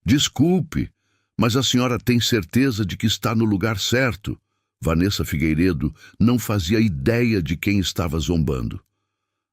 Desculpe, mas a senhora tem certeza de que está no lugar certo? Vanessa Figueiredo não fazia ideia de quem estava zombando.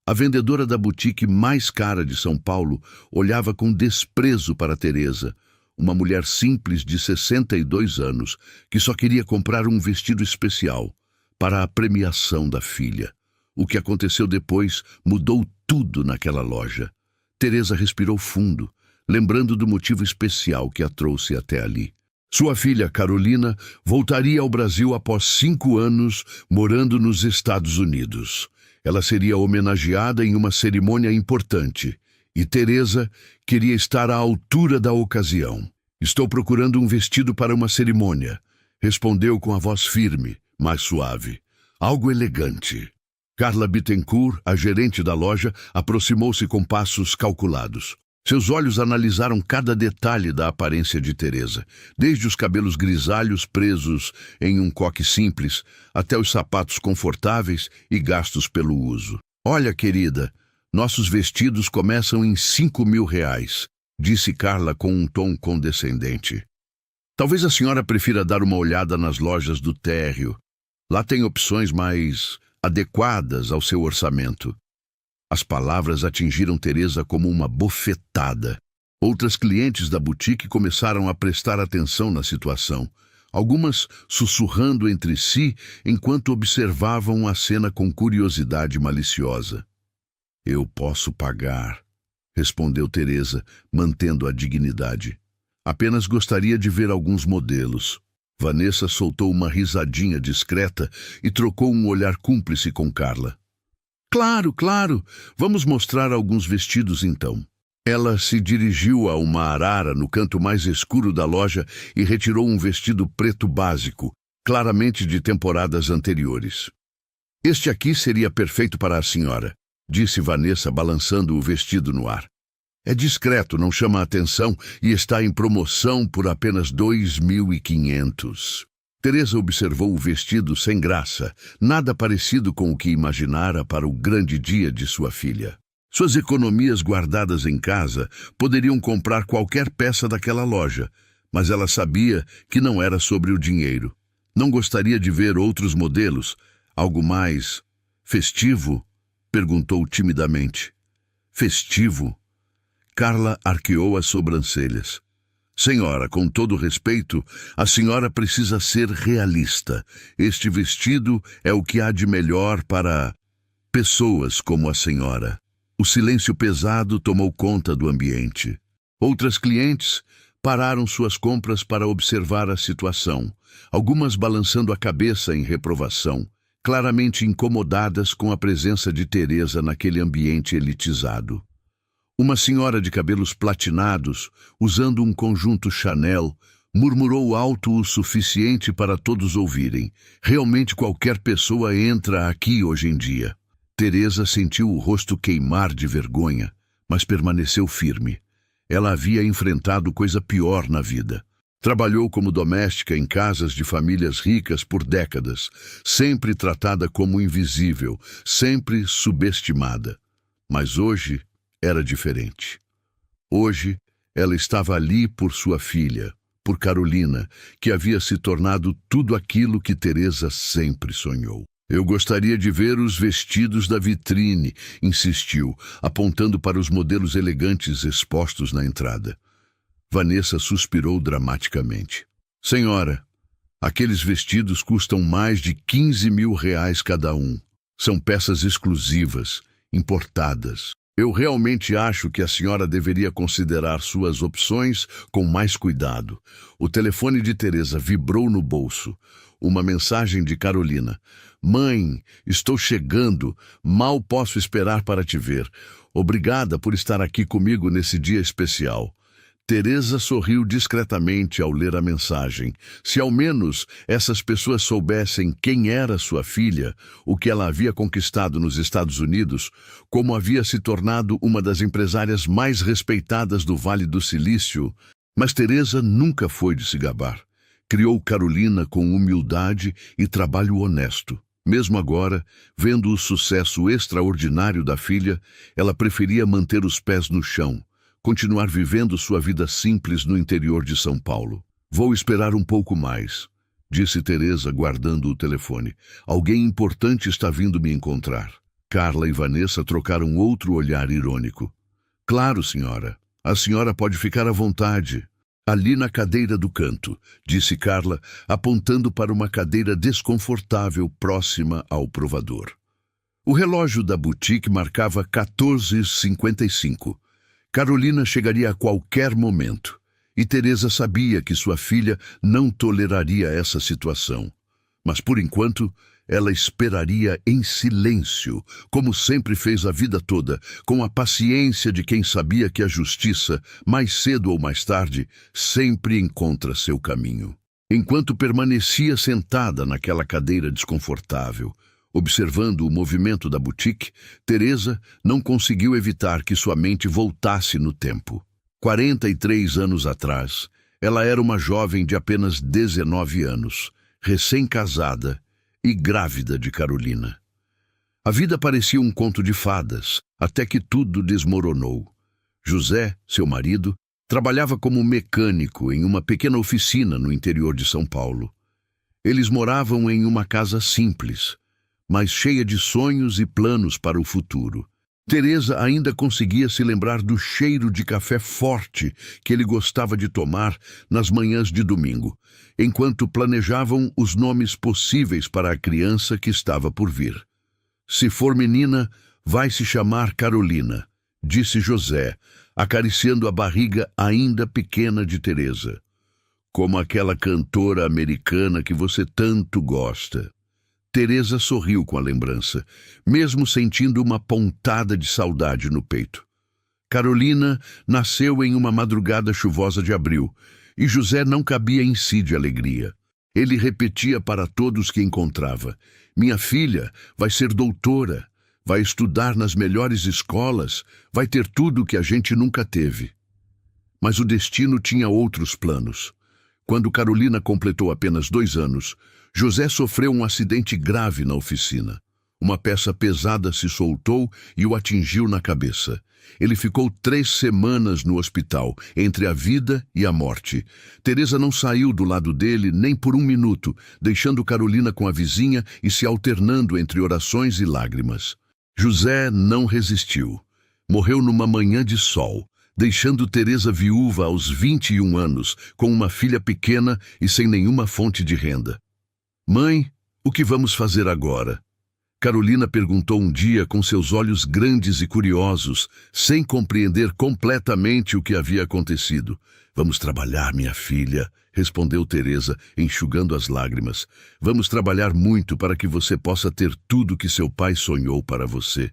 A vendedora da boutique mais cara de São Paulo olhava com desprezo para Teresa, uma mulher simples de 62 anos, que só queria comprar um vestido especial para a premiação da filha. O que aconteceu depois mudou tudo naquela loja. Teresa respirou fundo, lembrando do motivo especial que a trouxe até ali. Sua filha, Carolina, voltaria ao Brasil após 5 anos morando nos Estados Unidos. Ela seria homenageada em uma cerimônia importante, e Teresa queria estar à altura da ocasião. Estou procurando um vestido para uma cerimônia, respondeu com a voz firme, mas suave. Algo elegante. Carla Bittencourt, a gerente da loja, aproximou-se com passos calculados. Seus olhos analisaram cada detalhe da aparência de Teresa, desde os cabelos grisalhos presos em um coque simples, até os sapatos confortáveis e gastos pelo uso. Olha, querida, nossos vestidos começam em R$ 5.000, disse Carla com um tom condescendente. Talvez a senhora prefira dar uma olhada nas lojas do térreo. Lá tem opções mais adequadas ao seu orçamento. As palavras atingiram Teresa como uma bofetada. Outras clientes da boutique começaram a prestar atenção na situação, algumas sussurrando entre si enquanto observavam a cena com curiosidade maliciosa. Eu posso pagar, respondeu Teresa, mantendo a dignidade. Apenas gostaria de ver alguns modelos. Vanessa soltou uma risadinha discreta e trocou um olhar cúmplice com Carla. Claro, claro. Vamos mostrar alguns vestidos então. Ela se dirigiu a uma arara no canto mais escuro da loja e retirou um vestido preto básico, claramente de temporadas anteriores. Este aqui seria perfeito para a senhora, disse Vanessa, balançando o vestido no ar. É discreto, não chama a atenção e está em promoção por apenas 2.500. Teresa observou o vestido sem graça, nada parecido com o que imaginara para o grande dia de sua filha. Suas economias guardadas em casa poderiam comprar qualquer peça daquela loja, mas ela sabia que não era sobre o dinheiro. Não gostaria de ver outros modelos? Algo mais festivo? Perguntou timidamente. Festivo? Carla arqueou as sobrancelhas. Senhora, com todo respeito, a senhora precisa ser realista. Este vestido é o que há de melhor para pessoas como a senhora. O silêncio pesado tomou conta do ambiente. Outras clientes pararam suas compras para observar a situação, algumas balançando a cabeça em reprovação, claramente incomodadas com a presença de Teresa naquele ambiente elitizado. Uma senhora de cabelos platinados, usando um conjunto Chanel, murmurou alto o suficiente para todos ouvirem. Realmente qualquer pessoa entra aqui hoje em dia. Teresa sentiu o rosto queimar de vergonha, mas permaneceu firme. Ela havia enfrentado coisa pior na vida. Trabalhou como doméstica em casas de famílias ricas por décadas, sempre tratada como invisível, sempre subestimada. Mas hoje era diferente. Hoje, ela estava ali por sua filha, por Carolina, que havia se tornado tudo aquilo que Teresa sempre sonhou. Eu gostaria de ver os vestidos da vitrine, insistiu, apontando para os modelos elegantes expostos na entrada. Vanessa suspirou dramaticamente. Senhora, aqueles vestidos custam mais de R$ 15.000 cada um. São peças exclusivas, importadas. Eu realmente acho que a senhora deveria considerar suas opções com mais cuidado. O telefone de Teresa vibrou no bolso. Uma mensagem de Carolina. Mãe, estou chegando. Mal posso esperar para te ver. Obrigada por estar aqui comigo nesse dia especial. Teresa sorriu discretamente ao ler a mensagem. Se ao menos essas pessoas soubessem quem era sua filha, o que ela havia conquistado nos Estados Unidos, como havia se tornado uma das empresárias mais respeitadas do Vale do Silício. Mas Teresa nunca foi de se gabar. Criou Carolina com humildade e trabalho honesto. Mesmo agora, vendo o sucesso extraordinário da filha, ela preferia manter os pés no chão, continuar vivendo sua vida simples no interior de São Paulo. Vou esperar um pouco mais, disse Teresa, guardando o telefone. Alguém importante está vindo me encontrar. Carla e Vanessa trocaram outro olhar irônico. Claro, senhora. A senhora pode ficar à vontade. Ali na cadeira do canto, disse Carla, apontando para uma cadeira desconfortável próxima ao provador. O relógio da boutique marcava 14h55. Carolina chegaria a qualquer momento, e Teresa sabia que sua filha não toleraria essa situação. Mas, por enquanto, ela esperaria em silêncio, como sempre fez a vida toda, com a paciência de quem sabia que a justiça, mais cedo ou mais tarde, sempre encontra seu caminho. Enquanto permanecia sentada naquela cadeira desconfortável, observando o movimento da boutique, Teresa não conseguiu evitar que sua mente voltasse no tempo. 43 anos atrás, ela era uma jovem de apenas 19 anos, recém-casada e grávida de Carolina. A vida parecia um conto de fadas, até que tudo desmoronou. José, seu marido, trabalhava como mecânico em uma pequena oficina no interior de São Paulo. Eles moravam em uma casa simples, mas cheia de sonhos e planos para o futuro. Teresa ainda conseguia se lembrar do cheiro de café forte que ele gostava de tomar nas manhãs de domingo, enquanto planejavam os nomes possíveis para a criança que estava por vir. Se for menina, vai se chamar Carolina, disse José, acariciando a barriga ainda pequena de Teresa. Como aquela cantora americana que você tanto gosta. Teresa sorriu com a lembrança, mesmo sentindo uma pontada de saudade no peito. Carolina nasceu em uma madrugada chuvosa de abril, e José não cabia em si de alegria. Ele repetia para todos que encontrava: minha filha vai ser doutora, vai estudar nas melhores escolas, vai ter tudo que a gente nunca teve. Mas o destino tinha outros planos. Quando Carolina completou apenas 2 anos, José sofreu um acidente grave na oficina. Uma peça pesada se soltou e o atingiu na cabeça. Ele ficou 3 semanas no hospital, entre a vida e a morte. Teresa não saiu do lado dele nem por 1 minuto, deixando Carolina com a vizinha e se alternando entre orações e lágrimas. José não resistiu. Morreu numa manhã de sol, deixando Teresa viúva aos 21 anos, com uma filha pequena e sem nenhuma fonte de renda. Mãe, o que vamos fazer agora? Carolina perguntou um dia com seus olhos grandes e curiosos, sem compreender completamente o que havia acontecido. Vamos trabalhar, minha filha, respondeu Teresa, enxugando as lágrimas. Vamos trabalhar muito para que você possa ter tudo que seu pai sonhou para você.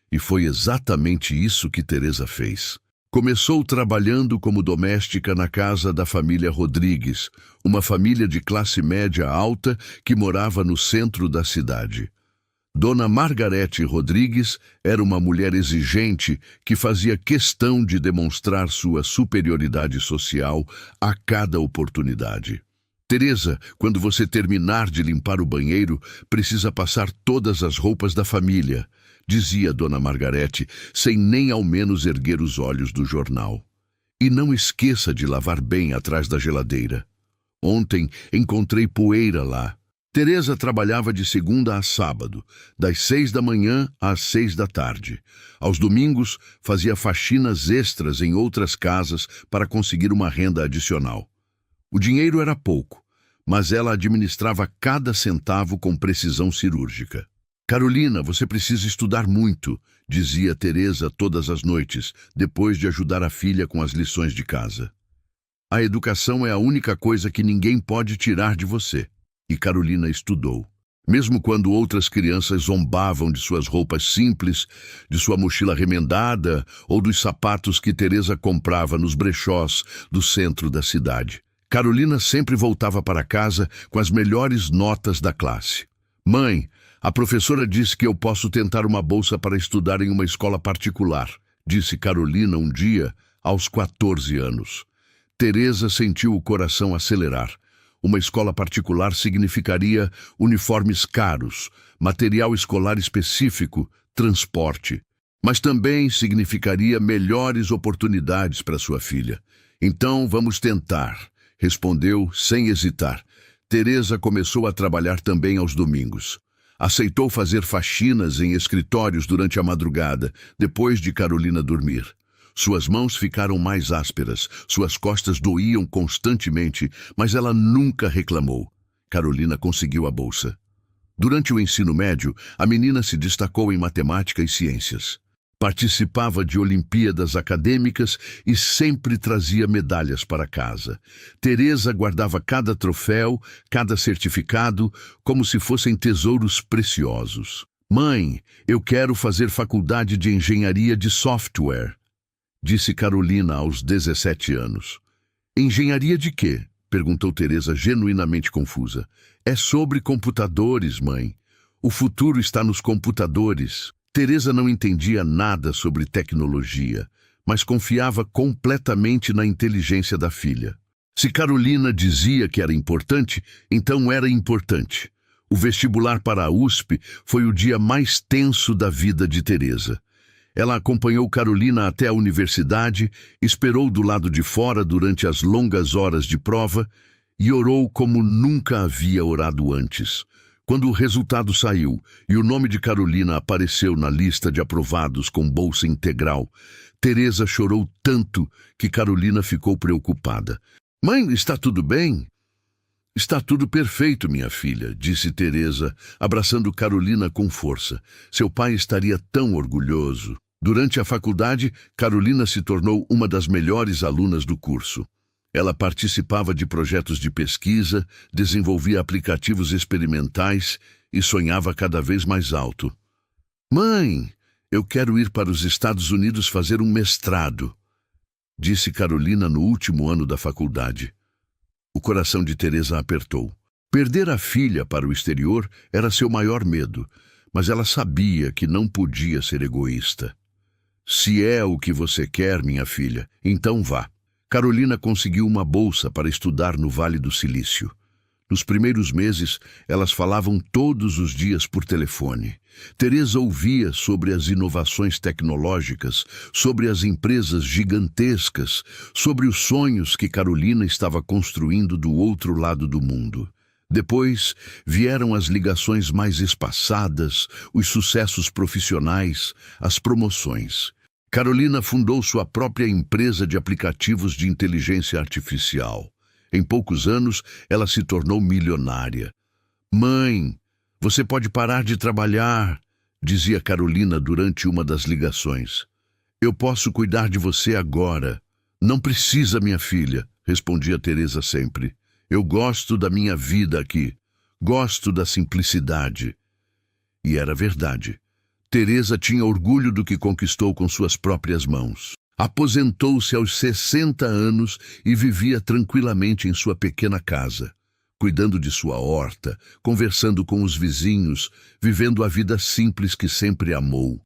E foi exatamente isso que Teresa fez. Começou trabalhando como doméstica na casa da família Rodrigues, uma família de classe média alta que morava no centro da cidade. Dona Margarete Rodrigues era uma mulher exigente que fazia questão de demonstrar sua superioridade social a cada oportunidade. Teresa, quando você terminar de limpar o banheiro, precisa passar todas as roupas da família, dizia Dona Margarete, sem nem ao menos erguer os olhos do jornal. E não esqueça de lavar bem atrás da geladeira. Ontem encontrei poeira lá. Teresa trabalhava de segunda a sábado, das 6 da manhã às 6 da tarde. Aos domingos, fazia faxinas extras em outras casas para conseguir uma renda adicional. O dinheiro era pouco, mas ela administrava cada centavo com precisão cirúrgica. Carolina, você precisa estudar muito, dizia Teresa todas as noites, depois de ajudar a filha com as lições de casa. A educação é a única coisa que ninguém pode tirar de você. E Carolina estudou. Mesmo quando outras crianças zombavam de suas roupas simples, de sua mochila remendada ou dos sapatos que Teresa comprava nos brechós do centro da cidade. Carolina sempre voltava para casa com as melhores notas da classe. Mãe, a professora disse que eu posso tentar uma bolsa para estudar em uma escola particular, disse Carolina um dia, aos 14 anos. Teresa sentiu o coração acelerar. Uma escola particular significaria uniformes caros, material escolar específico, transporte. Mas também significaria melhores oportunidades para sua filha. Então vamos tentar, respondeu sem hesitar. Teresa começou a trabalhar também aos domingos. Aceitou fazer faxinas em escritórios durante a madrugada, depois de Carolina dormir. Suas mãos ficaram mais ásperas, suas costas doíam constantemente, mas ela nunca reclamou. Carolina conseguiu a bolsa. Durante o ensino médio, a menina se destacou em matemática e ciências. Participava de Olimpíadas acadêmicas e sempre trazia medalhas para casa. Teresa guardava cada troféu, cada certificado, como se fossem tesouros preciosos. Mãe, eu quero fazer faculdade de engenharia de software, disse Carolina aos 17 anos. Engenharia de quê? Perguntou Teresa, genuinamente confusa. É sobre computadores, mãe. O futuro está nos computadores. Teresa não entendia nada sobre tecnologia, mas confiava completamente na inteligência da filha. Se Carolina dizia que era importante, então era importante. O vestibular para a USP foi o dia mais tenso da vida de Teresa. Ela acompanhou Carolina até a universidade, esperou do lado de fora durante as longas horas de prova e orou como nunca havia orado antes. Quando o resultado saiu e o nome de Carolina apareceu na lista de aprovados com bolsa integral, Teresa chorou tanto que Carolina ficou preocupada. Mãe, está tudo bem? Está tudo perfeito, minha filha, disse Teresa, abraçando Carolina com força. Seu pai estaria tão orgulhoso. Durante a faculdade, Carolina se tornou uma das melhores alunas do curso. Ela participava de projetos de pesquisa, desenvolvia aplicativos experimentais e sonhava cada vez mais alto. Mãe, eu quero ir para os Estados Unidos fazer um mestrado, disse Carolina no último ano da faculdade. O coração de Teresa apertou. Perder a filha para o exterior era seu maior medo, mas ela sabia que não podia ser egoísta. Se é o que você quer, minha filha, então vá. Carolina conseguiu uma bolsa para estudar no Vale do Silício. Nos primeiros meses, elas falavam todos os dias por telefone. Teresa ouvia sobre as inovações tecnológicas, sobre as empresas gigantescas, sobre os sonhos que Carolina estava construindo do outro lado do mundo. Depois vieram as ligações mais espaçadas, os sucessos profissionais, as promoções. Carolina fundou sua própria empresa de aplicativos de inteligência artificial. Em poucos anos, ela se tornou milionária. Mãe, você pode parar de trabalhar, dizia Carolina durante uma das ligações. Eu posso cuidar de você agora. Não precisa, minha filha, respondia Teresa sempre. Eu gosto da minha vida aqui. Gosto da simplicidade. E era verdade. Teresa tinha orgulho do que conquistou com suas próprias mãos. Aposentou-se aos 60 anos e vivia tranquilamente em sua pequena casa, cuidando de sua horta, conversando com os vizinhos, vivendo a vida simples que sempre amou.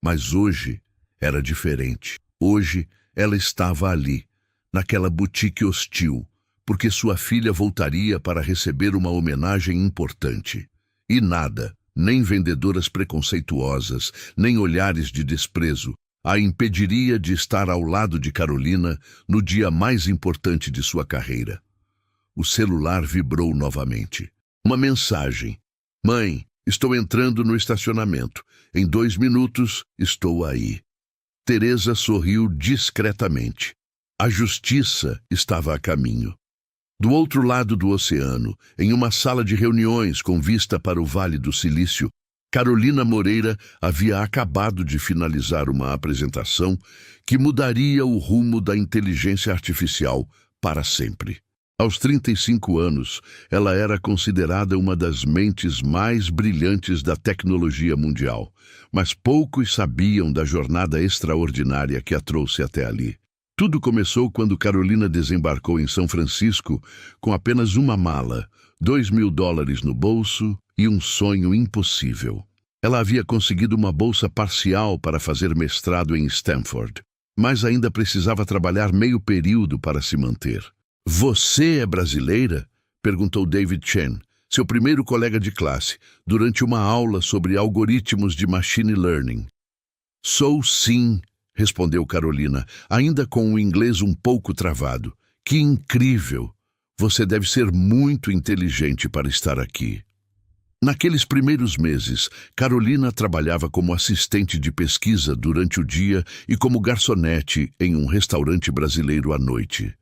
Mas hoje era diferente. Hoje ela estava ali, naquela boutique hostil, porque sua filha voltaria para receber uma homenagem importante. E nada, nem vendedoras preconceituosas, nem olhares de desprezo, a impediria de estar ao lado de Carolina no dia mais importante de sua carreira. O celular vibrou novamente. Uma mensagem. Mãe, estou entrando no estacionamento. Em 2 minutos, estou aí. Teresa sorriu discretamente. A justiça estava a caminho. Do outro lado do oceano, em uma sala de reuniões com vista para o Vale do Silício, Carolina Moreira havia acabado de finalizar uma apresentação que mudaria o rumo da inteligência artificial para sempre. Aos 35 anos, ela era considerada uma das mentes mais brilhantes da tecnologia mundial, mas poucos sabiam da jornada extraordinária que a trouxe até ali. Tudo começou quando Carolina desembarcou em São Francisco com apenas uma mala, $2.000 no bolso e um sonho impossível. Ela havia conseguido uma bolsa parcial para fazer mestrado em Stanford, mas ainda precisava trabalhar meio período para se manter. Você é brasileira? Perguntou David Chen, seu primeiro colega de classe, durante uma aula sobre algoritmos de machine learning. Sou sim, respondeu Carolina, ainda com o inglês um pouco travado. Que incrível! Você deve ser muito inteligente para estar aqui. Naqueles primeiros meses, Carolina trabalhava como assistente de pesquisa durante o dia e como garçonete em um restaurante brasileiro à noite.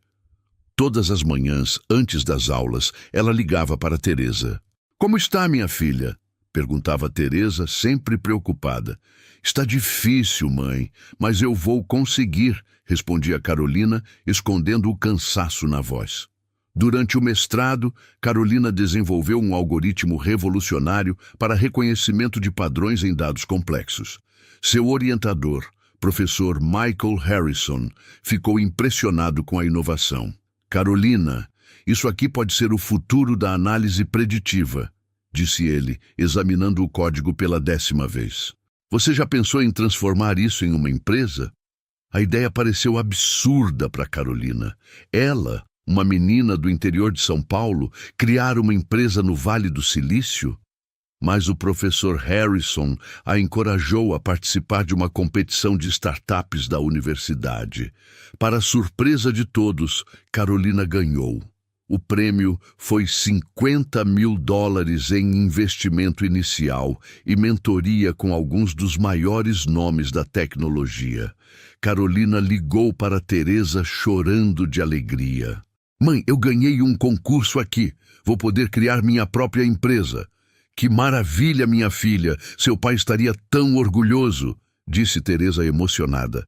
Todas as manhãs, antes das aulas, ela ligava para Teresa. Como está, minha filha? Perguntava Teresa, sempre preocupada. Está difícil, mãe, mas eu vou conseguir, respondia Carolina, escondendo o cansaço na voz. Durante o mestrado, Carolina desenvolveu um algoritmo revolucionário para reconhecimento de padrões em dados complexos. Seu orientador, professor Michael Harrison, ficou impressionado com a inovação. Carolina, isso aqui pode ser o futuro da análise preditiva, disse ele, examinando o código pela 10ª vez. Você já pensou em transformar isso em uma empresa? A ideia pareceu absurda para Carolina. Ela, uma menina do interior de São Paulo, criar uma empresa no Vale do Silício? Mas o professor Harrison a encorajou a participar de uma competição de startups da universidade. Para a surpresa de todos, Carolina ganhou. O prêmio foi $50 mil em investimento inicial e mentoria com alguns dos maiores nomes da tecnologia. Carolina ligou para Teresa chorando de alegria. Mãe, eu ganhei um concurso aqui. Vou poder criar minha própria empresa. Que maravilha, minha filha! Seu pai estaria tão orgulhoso, disse Teresa emocionada.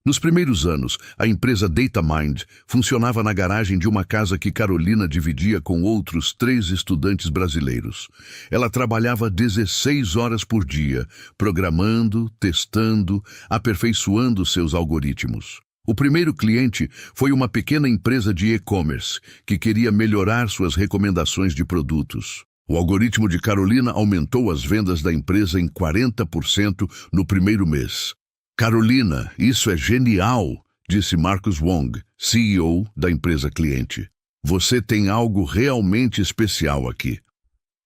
Nos primeiros anos, a empresa DataMind funcionava na garagem de uma casa que Carolina dividia com outros 3 estudantes brasileiros. Ela trabalhava 16 horas por dia, programando, testando, aperfeiçoando seus algoritmos. O primeiro cliente foi uma pequena empresa de e-commerce que queria melhorar suas recomendações de produtos. O algoritmo de Carolina aumentou as vendas da empresa em 40% no primeiro mês. Carolina, isso é genial, disse Marcus Wong, CEO da empresa cliente. Você tem algo realmente especial aqui.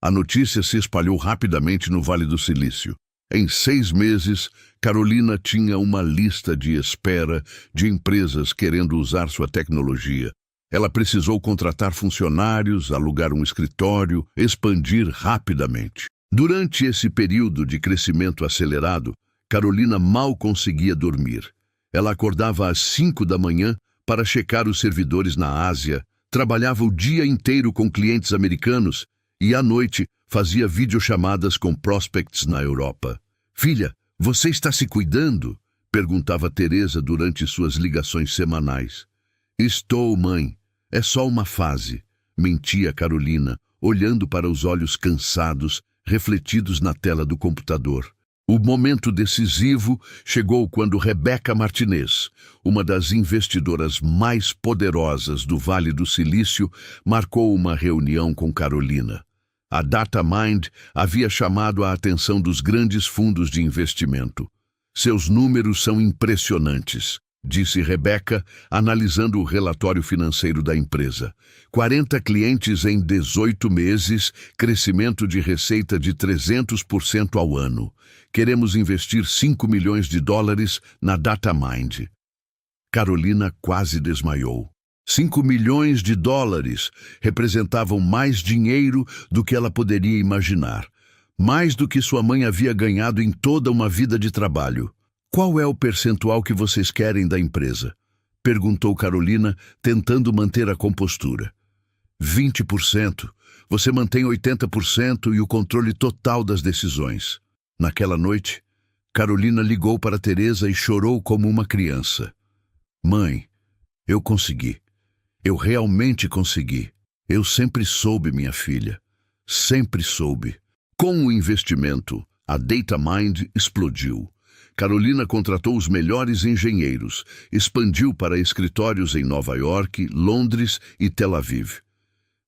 A notícia se espalhou rapidamente no Vale do Silício. Em 6 meses, Carolina tinha uma lista de espera de empresas querendo usar sua tecnologia. Ela precisou contratar funcionários, alugar um escritório, expandir rapidamente. Durante esse período de crescimento acelerado, Carolina mal conseguia dormir. Ela acordava às 5 da manhã para checar os servidores na Ásia, trabalhava o dia inteiro com clientes americanos e, à noite, fazia videochamadas com prospects na Europa. Filha, você está se cuidando? Perguntava Teresa durante suas ligações semanais. Estou, mãe. É só uma fase, mentia Carolina, olhando para os olhos cansados, refletidos na tela do computador. O momento decisivo chegou quando Rebecca Martinez, uma das investidoras mais poderosas do Vale do Silício, marcou uma reunião com Carolina. A DataMind havia chamado a atenção dos grandes fundos de investimento. Seus números são impressionantes, disse Rebecca, analisando o relatório financeiro da empresa. 40 clientes em 18 meses, crescimento de receita de 300% ao ano. Queremos investir $5 milhões na DataMind. Carolina quase desmaiou. $5 milhões representavam mais dinheiro do que ela poderia imaginar. Mais do que sua mãe havia ganhado em toda uma vida de trabalho. Qual é o percentual que vocês querem da empresa? Perguntou Carolina, tentando manter a compostura. 20%. Você mantém 80% e o controle total das decisões. Naquela noite, Carolina ligou para Teresa e chorou como uma criança. Mãe, eu consegui. Eu realmente consegui. Eu sempre soube, minha filha. Sempre soube. Com o investimento, a DataMind explodiu. Carolina contratou os melhores engenheiros, expandiu para escritórios em Nova York, Londres e Tel Aviv.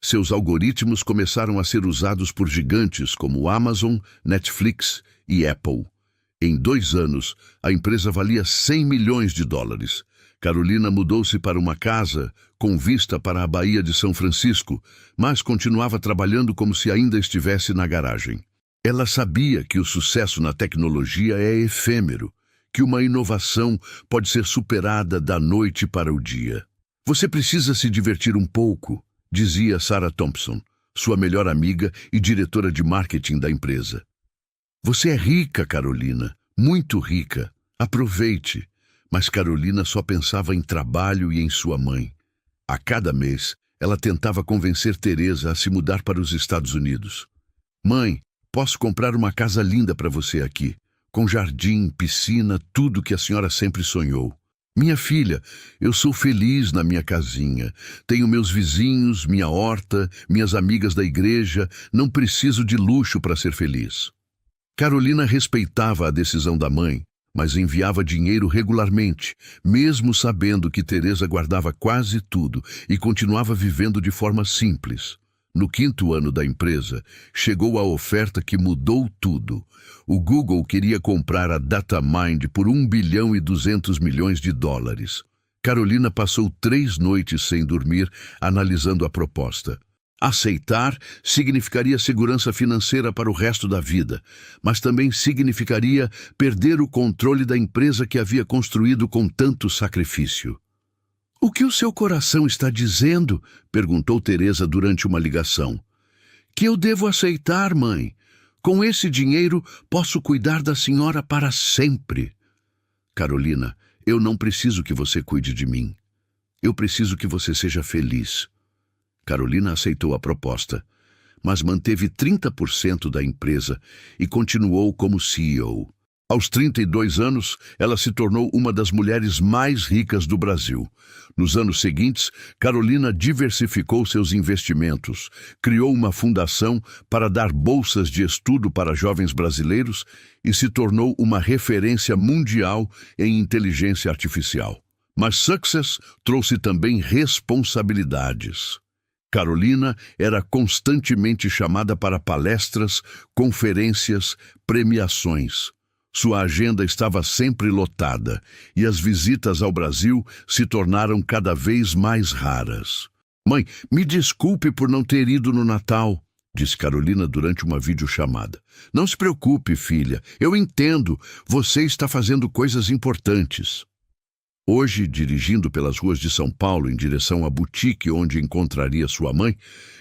Seus algoritmos começaram a ser usados por gigantes como Amazon, Netflix e Apple. Em 2 anos, a empresa valia $100 milhões. Carolina mudou-se para uma casa com vista para a Baía de São Francisco, mas continuava trabalhando como se ainda estivesse na garagem. Ela sabia que o sucesso na tecnologia é efêmero, que uma inovação pode ser superada da noite para o dia. Você precisa se divertir um pouco, dizia Sarah Thompson, sua melhor amiga e diretora de marketing da empresa. Você é rica, Carolina, muito rica. Aproveite. Mas Carolina só pensava em trabalho e em sua mãe. A cada mês, ela tentava convencer Teresa a se mudar para os Estados Unidos. Mãe, posso comprar uma casa linda para você aqui, com jardim, piscina, tudo que a senhora sempre sonhou. Minha filha, eu sou feliz na minha casinha. Tenho meus vizinhos, minha horta, minhas amigas da igreja. Não preciso de luxo para ser feliz. Carolina respeitava a decisão da mãe, mas enviava dinheiro regularmente, mesmo sabendo que Teresa guardava quase tudo e continuava vivendo de forma simples. No 5º ano da empresa, chegou a oferta que mudou tudo. O Google queria comprar a DataMind por US$ 1,2 bilhão. Carolina passou 3 noites sem dormir, analisando a proposta. Aceitar significaria segurança financeira para o resto da vida, mas também significaria perder o controle da empresa que havia construído com tanto sacrifício. "O que o seu coração está dizendo?" perguntou Teresa durante uma ligação. "Que eu devo aceitar, mãe. Com esse dinheiro, posso cuidar da senhora para sempre." "Carolina, eu não preciso que você cuide de mim. Eu preciso que você seja feliz." Carolina aceitou a proposta, mas manteve 30% da empresa e continuou como CEO. Aos 32 anos, ela se tornou uma das mulheres mais ricas do Brasil. Nos anos seguintes, Carolina diversificou seus investimentos, criou uma fundação para dar bolsas de estudo para jovens brasileiros e se tornou uma referência mundial em inteligência artificial. Mas success trouxe também responsabilidades. Carolina era constantemente chamada para palestras, conferências, premiações. Sua agenda estava sempre lotada e as visitas ao Brasil se tornaram cada vez mais raras. "Mãe, me desculpe por não ter ido no Natal", disse Carolina durante uma videochamada. "Não se preocupe, filha. Eu entendo. Você está fazendo coisas importantes." Hoje, dirigindo pelas ruas de São Paulo em direção à boutique onde encontraria sua mãe,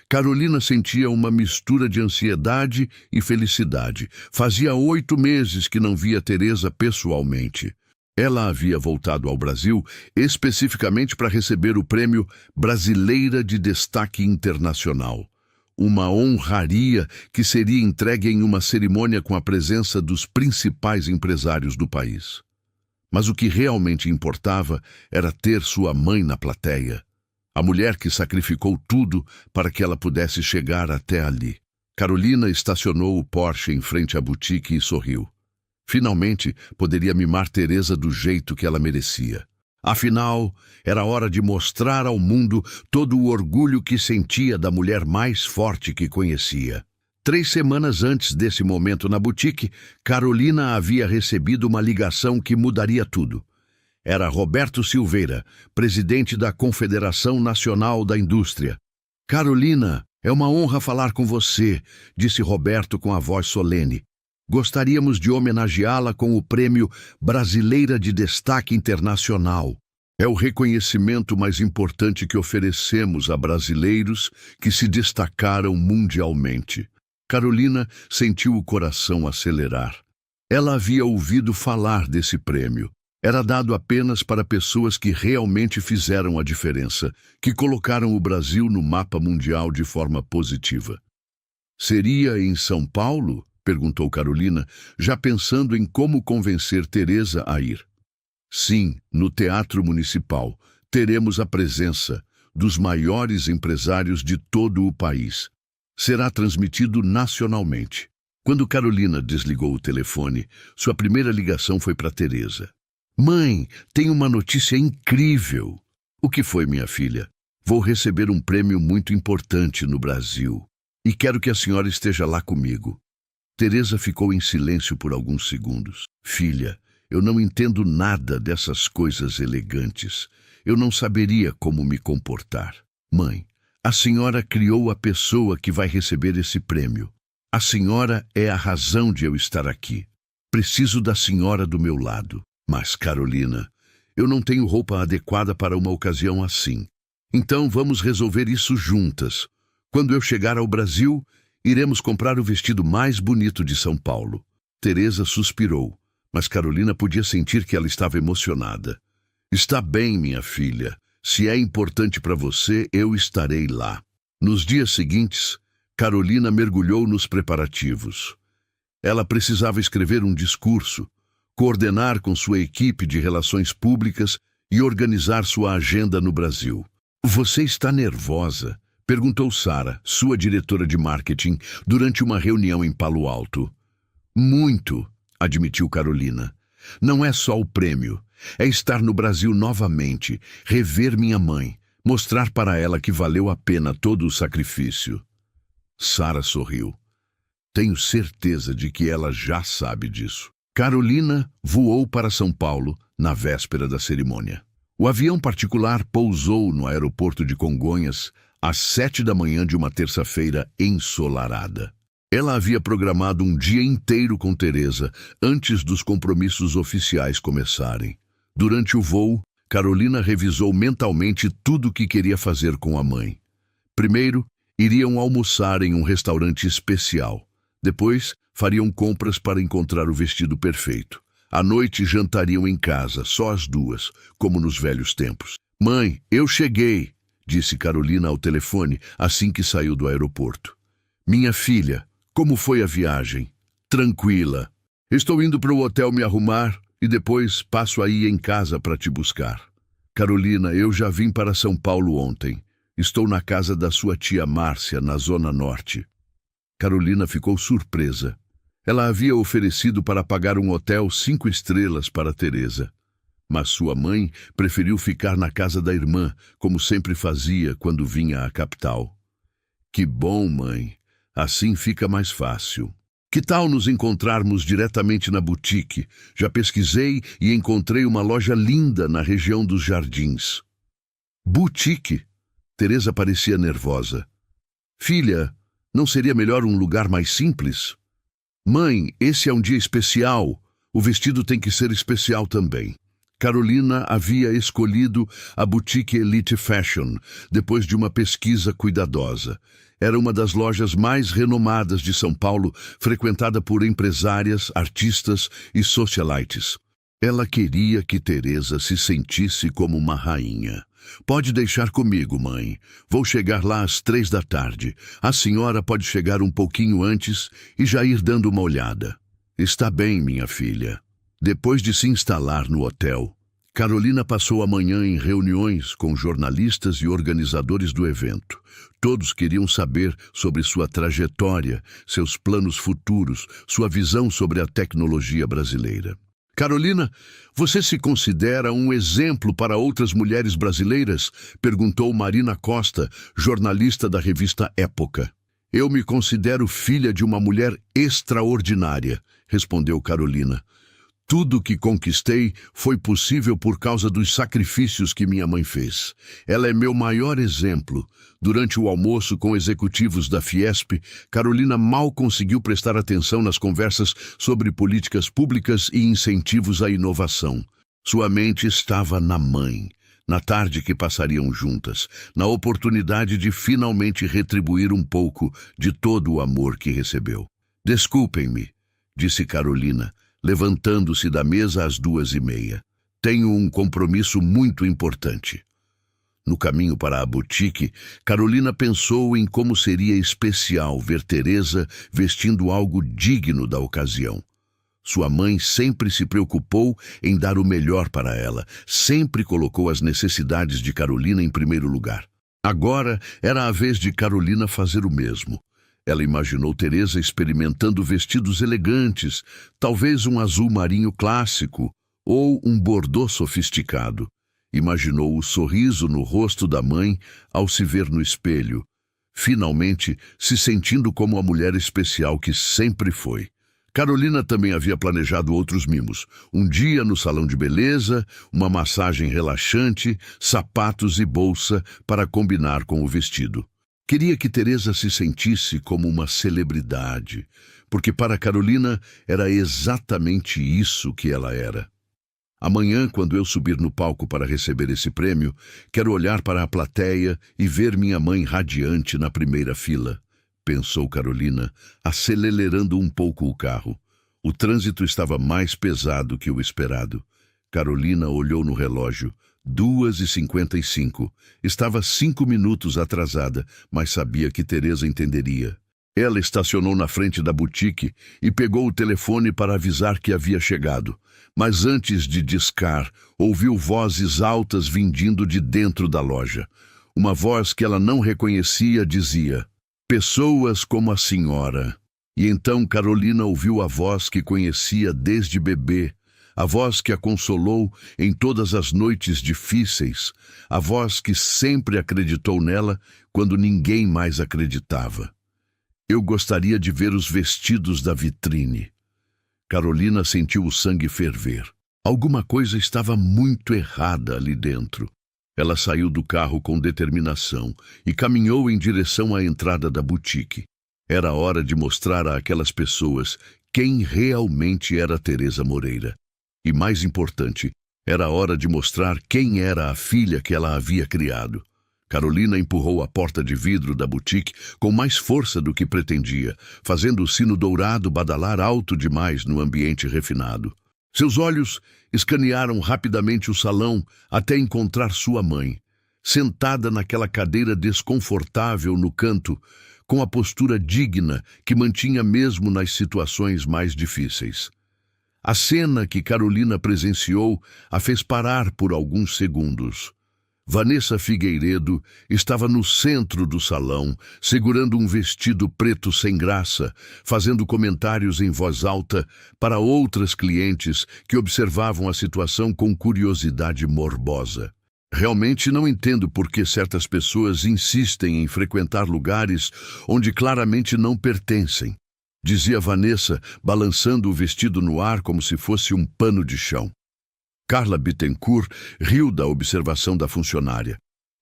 Carolina sentia uma mistura de ansiedade e felicidade. Fazia 8 meses que não via Teresa pessoalmente. Ela havia voltado ao Brasil especificamente para receber o prêmio Brasileira de Destaque Internacional. Uma honraria que seria entregue em uma cerimônia com a presença dos principais empresários do país. Mas o que realmente importava era ter sua mãe na plateia. A mulher que sacrificou tudo para que ela pudesse chegar até ali. Carolina estacionou o Porsche em frente à boutique e sorriu. Finalmente, poderia mimar Teresa do jeito que ela merecia. Afinal, era hora de mostrar ao mundo todo o orgulho que sentia da mulher mais forte que conhecia. 3 semanas antes desse momento na boutique, Carolina havia recebido uma ligação que mudaria tudo. Era Roberto Silveira, presidente da Confederação Nacional da Indústria. "Carolina, é uma honra falar com você", disse Roberto com a voz solene. "Gostaríamos de homenageá-la com o Prêmio Brasileira de Destaque Internacional. É o reconhecimento mais importante que oferecemos a brasileiros que se destacaram mundialmente." Carolina sentiu o coração acelerar. Ela havia ouvido falar desse prêmio. Era dado apenas para pessoas que realmente fizeram a diferença, que colocaram o Brasil no mapa mundial de forma positiva. "Seria em São Paulo?", perguntou Carolina, já pensando em como convencer Teresa a ir. "Sim, no Teatro Municipal. Teremos a presença dos maiores empresários de todo o país. Será transmitido nacionalmente." Quando Carolina desligou o telefone, sua primeira ligação foi para Teresa. "Mãe, tenho uma notícia incrível." "O que foi, minha filha?" "Vou receber um prêmio muito importante no Brasil e quero que a senhora esteja lá comigo." Teresa ficou em silêncio por alguns segundos. "Filha, eu não entendo nada dessas coisas elegantes. Eu não saberia como me comportar." "Mãe, a senhora criou a pessoa que vai receber esse prêmio. A senhora é a razão de eu estar aqui. Preciso da senhora do meu lado." Mas, Carolina, eu não tenho roupa adequada para uma ocasião assim. Então vamos resolver isso juntas. Quando eu chegar ao Brasil, iremos comprar o vestido mais bonito de São Paulo. Teresa suspirou, mas Carolina podia sentir que ela estava emocionada. Está bem, minha filha. Se é importante para você, eu estarei lá. Nos dias seguintes, Carolina mergulhou nos preparativos. Ela precisava escrever um discurso, coordenar com sua equipe de relações públicas e organizar sua agenda no Brasil. Você está nervosa? Perguntou Sara, sua diretora de marketing, durante uma reunião em Palo Alto. Muito, admitiu Carolina. Não é só o prêmio. É estar no Brasil novamente, rever minha mãe, mostrar para ela que valeu a pena todo o sacrifício. Sara sorriu. Tenho certeza de que ela já sabe disso. Carolina voou para São Paulo na véspera da cerimônia. O avião particular pousou no aeroporto de Congonhas às 7 da manhã de uma terça-feira ensolarada. Ela havia programado um dia inteiro com Teresa antes dos compromissos oficiais começarem. Durante o voo, Carolina revisou mentalmente tudo o que queria fazer com a mãe. Primeiro, iriam almoçar em um restaurante especial. Depois, fariam compras para encontrar o vestido perfeito. À noite, jantariam em casa, só as duas, como nos velhos tempos. Mãe, eu cheguei, disse Carolina ao telefone assim que saiu do aeroporto. Minha filha, como foi a viagem? Tranquila. Estou indo para o hotel me arrumar e depois passo aí em casa para te buscar. Carolina, eu já vim para São Paulo ontem. Estou na casa da sua tia Márcia, na Zona Norte. Carolina ficou surpresa. Ela havia oferecido para pagar um hotel 5 estrelas para Teresa. Mas sua mãe preferiu ficar na casa da irmã, como sempre fazia quando vinha à capital. Que bom, mãe. Assim fica mais fácil. Que tal nos encontrarmos diretamente na boutique? Já pesquisei e encontrei uma loja linda na região dos Jardins. Boutique? Teresa parecia nervosa. Filha, não seria melhor um lugar mais simples? Mãe, esse é um dia especial. O vestido tem que ser especial também. Carolina havia escolhido a boutique Elite Fashion depois de uma pesquisa cuidadosa. Era uma das lojas mais renomadas de São Paulo, frequentada por empresárias, artistas e socialites. Ela queria que Teresa se sentisse como uma rainha. Pode deixar comigo, mãe. Vou chegar lá às 3 da tarde. A senhora pode chegar um pouquinho antes e já ir dando uma olhada. Está bem, minha filha. Depois de se instalar no hotel, Carolina passou a manhã em reuniões com jornalistas e organizadores do evento. Todos queriam saber sobre sua trajetória, seus planos futuros, sua visão sobre a tecnologia brasileira. Carolina, você se considera um exemplo para outras mulheres brasileiras? Perguntou Marina Costa, jornalista da revista Época. Eu me considero filha de uma mulher extraordinária, respondeu Carolina. Tudo o que conquistei foi possível por causa dos sacrifícios que minha mãe fez. Ela é meu maior exemplo. Durante o almoço com executivos da Fiesp, Carolina mal conseguiu prestar atenção nas conversas sobre políticas públicas e incentivos à inovação. Sua mente estava na mãe, na tarde que passariam juntas, na oportunidade de finalmente retribuir um pouco de todo o amor que recebeu. Desculpem-me, disse Carolina, levantando-se da mesa às 2:30. Tenho um compromisso muito importante. No caminho para a boutique, Carolina pensou em como seria especial ver Teresa vestindo algo digno da ocasião. Sua mãe sempre se preocupou em dar o melhor para ela, sempre colocou as necessidades de Carolina em primeiro lugar. Agora era a vez de Carolina fazer o mesmo. Ela imaginou Teresa experimentando vestidos elegantes, talvez um azul marinho clássico ou um bordô sofisticado. Imaginou o sorriso no rosto da mãe ao se ver no espelho, finalmente se sentindo como a mulher especial que sempre foi. Carolina também havia planejado outros mimos. Um dia no salão de beleza, uma massagem relaxante, sapatos e bolsa para combinar com o vestido. Queria que Teresa se sentisse como uma celebridade, porque para Carolina era exatamente isso que ela era. Amanhã, quando eu subir no palco para receber esse prêmio, quero olhar para a plateia e ver minha mãe radiante na primeira fila, pensou Carolina, acelerando um pouco o carro. O trânsito estava mais pesado que o esperado. Carolina olhou no relógio. 2h55. Estava 5 minutos atrasada, mas sabia que Teresa entenderia. Ela estacionou na frente da boutique e pegou o telefone para avisar que havia chegado. Mas antes de discar, ouviu vozes altas vindindo de dentro da loja. Uma voz que ela não reconhecia dizia: "Pessoas como a senhora." E então Carolina ouviu a voz que conhecia desde bebê, a voz que a consolou em todas as noites difíceis, a voz que sempre acreditou nela quando ninguém mais acreditava. "Eu gostaria de ver os vestidos da vitrine." Carolina sentiu o sangue ferver. Alguma coisa estava muito errada ali dentro. Ela saiu do carro com determinação e caminhou em direção à entrada da boutique. Era hora de mostrar àquelas pessoas quem realmente era Teresa Moreira. E mais importante, era hora de mostrar quem era a filha que ela havia criado. Carolina empurrou a porta de vidro da boutique com mais força do que pretendia, fazendo o sino dourado badalar alto demais no ambiente refinado. Seus olhos escanearam rapidamente o salão até encontrar sua mãe, sentada naquela cadeira desconfortável no canto, com a postura digna que mantinha mesmo nas situações mais difíceis. A cena que Carolina presenciou a fez parar por alguns segundos. Vanessa Figueiredo estava no centro do salão, segurando um vestido preto sem graça, fazendo comentários em voz alta para outras clientes que observavam a situação com curiosidade morbosa. "Realmente não entendo por que certas pessoas insistem em frequentar lugares onde claramente não pertencem", dizia Vanessa, balançando o vestido no ar como se fosse um pano de chão. Carla Bittencourt riu da observação da funcionária.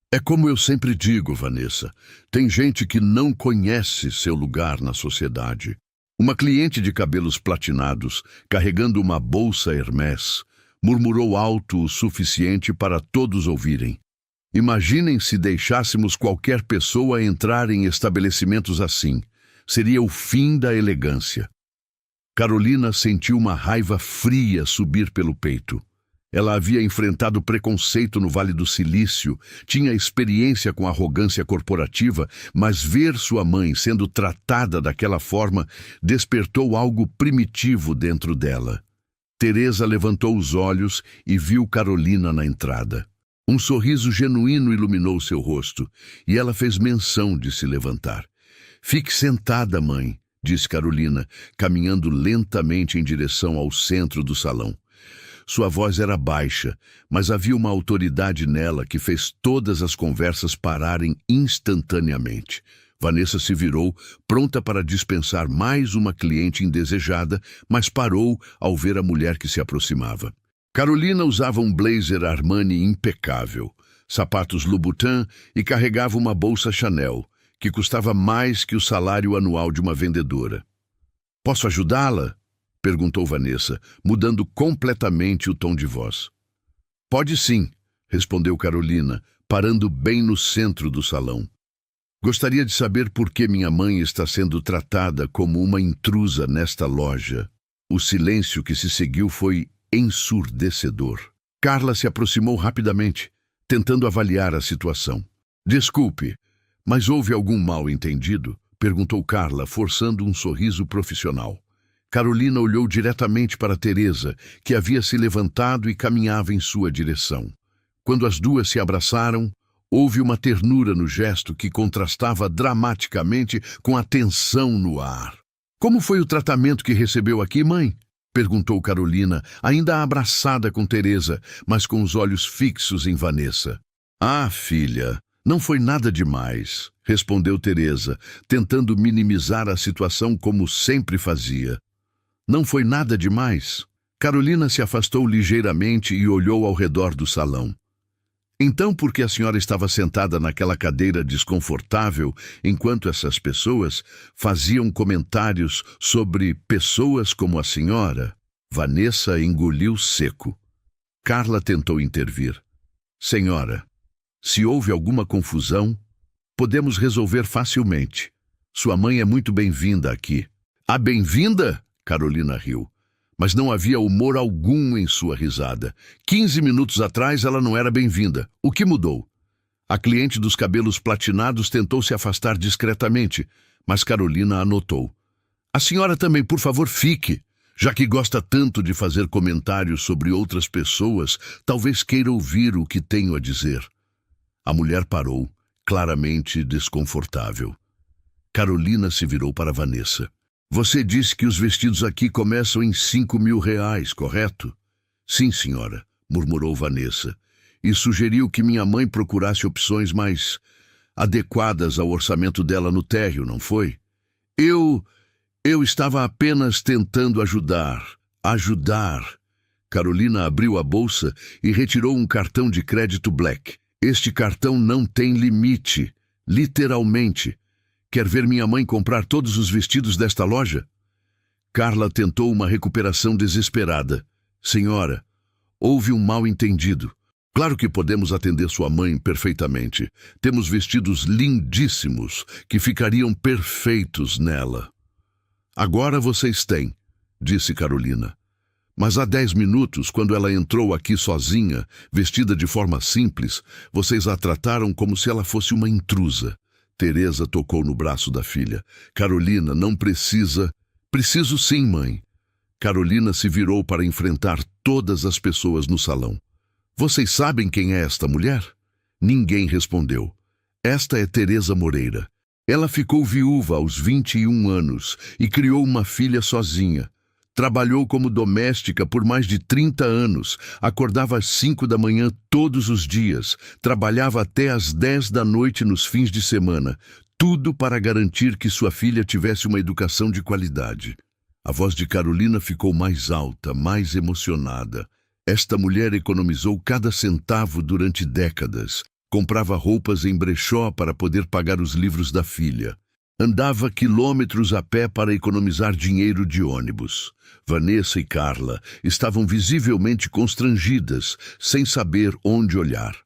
"É como eu sempre digo, Vanessa, tem gente que não conhece seu lugar na sociedade." Uma cliente de cabelos platinados, carregando uma bolsa Hermès, murmurou alto o suficiente para todos ouvirem: "Imaginem se deixássemos qualquer pessoa entrar em estabelecimentos assim. Seria o fim da elegância." Carolina sentiu uma raiva fria subir pelo peito. Ela havia enfrentado preconceito no Vale do Silício, tinha experiência com arrogância corporativa, mas ver sua mãe sendo tratada daquela forma despertou algo primitivo dentro dela. Teresa levantou os olhos e viu Carolina na entrada. Um sorriso genuíno iluminou seu rosto, e ela fez menção de se levantar. "Fique sentada, mãe", disse Carolina, caminhando lentamente em direção ao centro do salão. Sua voz era baixa, mas havia uma autoridade nela que fez todas as conversas pararem instantaneamente. Vanessa se virou, pronta para dispensar mais uma cliente indesejada, mas parou ao ver a mulher que se aproximava. Carolina usava um blazer Armani impecável, sapatos Louboutin e carregava uma bolsa Chanel, que custava mais que o salário anual de uma vendedora. "Posso ajudá-la?", perguntou Vanessa, mudando completamente o tom de voz. "Pode sim", respondeu Carolina, parando bem no centro do salão. "Gostaria de saber por que minha mãe está sendo tratada como uma intrusa nesta loja." O silêncio que se seguiu foi ensurdecedor. Carla se aproximou rapidamente, tentando avaliar a situação. "Desculpe, mas houve algum mal-entendido?", perguntou Carla, forçando um sorriso profissional. Carolina olhou diretamente para Teresa, que havia se levantado e caminhava em sua direção. Quando as duas se abraçaram, houve uma ternura no gesto que contrastava dramaticamente com a tensão no ar. "Como foi o tratamento que recebeu aqui, mãe?", perguntou Carolina, ainda abraçada com Teresa, mas com os olhos fixos em Vanessa. "Ah, filha, não foi nada demais", respondeu Teresa, tentando minimizar a situação como sempre fazia. "Não foi nada demais." Carolina se afastou ligeiramente e olhou ao redor do salão. "Então por que a senhora estava sentada naquela cadeira desconfortável enquanto essas pessoas faziam comentários sobre pessoas como a senhora?" Vanessa engoliu seco. Carla tentou intervir. Senhora, se houve alguma confusão, podemos resolver facilmente. Sua mãe é muito bem-vinda aqui. Ah, bem-vinda? Carolina riu. Mas não havia humor algum em sua risada. 15 minutos atrás ela não era bem-vinda. O que mudou? A cliente dos cabelos platinados tentou se afastar discretamente, mas Carolina a notou. A senhora também, por favor, fique. Já que gosta tanto de fazer comentários sobre outras pessoas, talvez queira ouvir o que tenho a dizer. A mulher parou, claramente desconfortável. Carolina se virou para Vanessa. Você disse que os vestidos aqui começam em R$ 5.000, correto? Sim, senhora, murmurou Vanessa, e sugeriu que minha mãe procurasse opções mais adequadas ao orçamento dela no térreo, não foi? Eu estava apenas tentando ajudar. Ajudar. Carolina abriu a bolsa e retirou um cartão de crédito Black. Este cartão não tem limite. Literalmente. Quer ver minha mãe comprar todos os vestidos desta loja? Carla tentou uma recuperação desesperada. Senhora, houve um mal-entendido. Claro que podemos atender sua mãe perfeitamente. Temos vestidos lindíssimos que ficariam perfeitos nela. Agora vocês têm, disse Carolina. Mas há 10 minutos, quando ela entrou aqui sozinha, vestida de forma simples, vocês a trataram como se ela fosse uma intrusa. Teresa tocou no braço da filha. Carolina, não precisa... Preciso sim, mãe. Carolina se virou para enfrentar todas as pessoas no salão. Vocês sabem quem é esta mulher? Ninguém respondeu. Esta é Teresa Moreira. Ela ficou viúva aos 21 anos e criou uma filha sozinha. Trabalhou como doméstica por mais de 30 anos, acordava às 5 da manhã todos os dias, trabalhava até às 10 da noite nos fins de semana, tudo para garantir que sua filha tivesse uma educação de qualidade. A voz de Carolina ficou mais alta, mais emocionada. Esta mulher economizou cada centavo durante décadas. Comprava roupas em brechó para poder pagar os livros da filha. Andava quilômetros a pé para economizar dinheiro de ônibus. Vanessa e Carla estavam visivelmente constrangidas, sem saber onde olhar.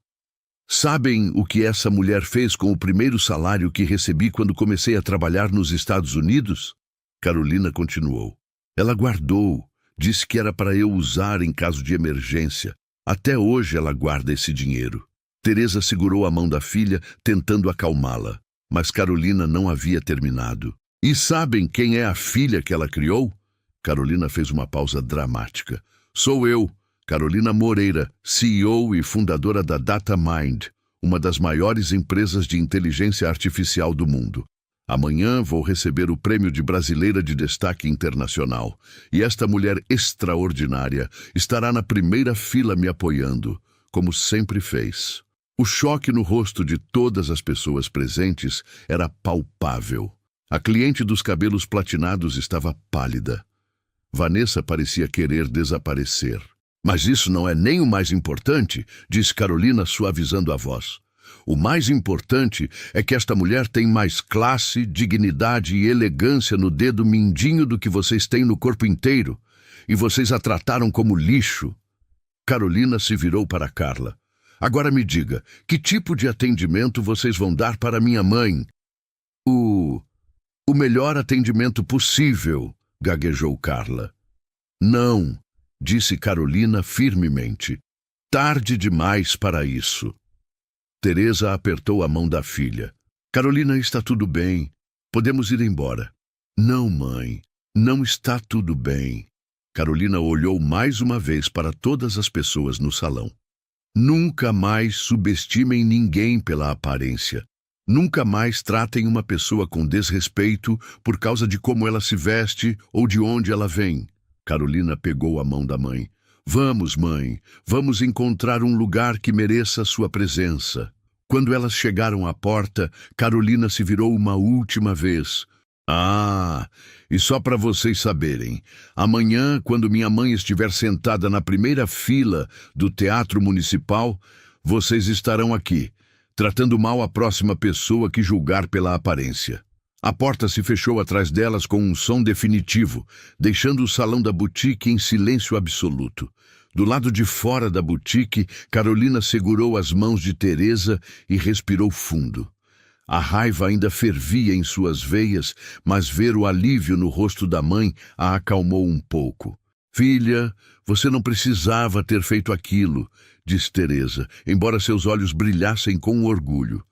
Sabem o que essa mulher fez com o primeiro salário que recebi quando comecei a trabalhar nos Estados Unidos? Carolina continuou. Ela guardou, disse que era para eu usar em caso de emergência. Até hoje ela guarda esse dinheiro. Teresa segurou a mão da filha, tentando acalmá-la. Mas Carolina não havia terminado. E sabem quem é a filha que ela criou? Carolina fez uma pausa dramática. Sou eu, Carolina Moreira, CEO e fundadora da DataMind, uma das maiores empresas de inteligência artificial do mundo. Amanhã vou receber o prêmio de Brasileira de Destaque Internacional. E esta mulher extraordinária estará na primeira fila me apoiando, como sempre fez. O choque no rosto de todas as pessoas presentes era palpável. A cliente dos cabelos platinados estava pálida. Vanessa parecia querer desaparecer. Mas isso não é nem o mais importante, disse Carolina, suavizando a voz. O mais importante é que esta mulher tem mais classe, dignidade e elegância no dedo mindinho do que vocês têm no corpo inteiro. E vocês a trataram como lixo. Carolina se virou para Carla. Agora me diga, que tipo de atendimento vocês vão dar para minha mãe? O melhor atendimento possível, gaguejou Carla. Não, disse Carolina firmemente. Tarde demais para isso. Teresa apertou a mão da filha. Carolina, está tudo bem. Podemos ir embora. Não, mãe, não está tudo bem. Carolina olhou mais uma vez para todas as pessoas no salão. Nunca mais subestimem ninguém pela aparência. Nunca mais tratem uma pessoa com desrespeito por causa de como ela se veste ou de onde ela vem. Carolina pegou a mão da mãe. Vamos, mãe, vamos encontrar um lugar que mereça sua presença. Quando elas chegaram à porta, Carolina se virou uma última vez. Ah, e só para vocês saberem, amanhã, quando minha mãe estiver sentada na primeira fila do Teatro Municipal, vocês estarão aqui, tratando mal a próxima pessoa que julgar pela aparência. A porta se fechou atrás delas com um som definitivo, deixando o salão da boutique em silêncio absoluto. Do lado de fora da boutique, Carolina segurou as mãos de Teresa e respirou fundo. A raiva ainda fervia em suas veias, mas ver o alívio no rosto da mãe a acalmou um pouco. Filha, você não precisava ter feito aquilo, disse Teresa, embora seus olhos brilhassem com orgulho.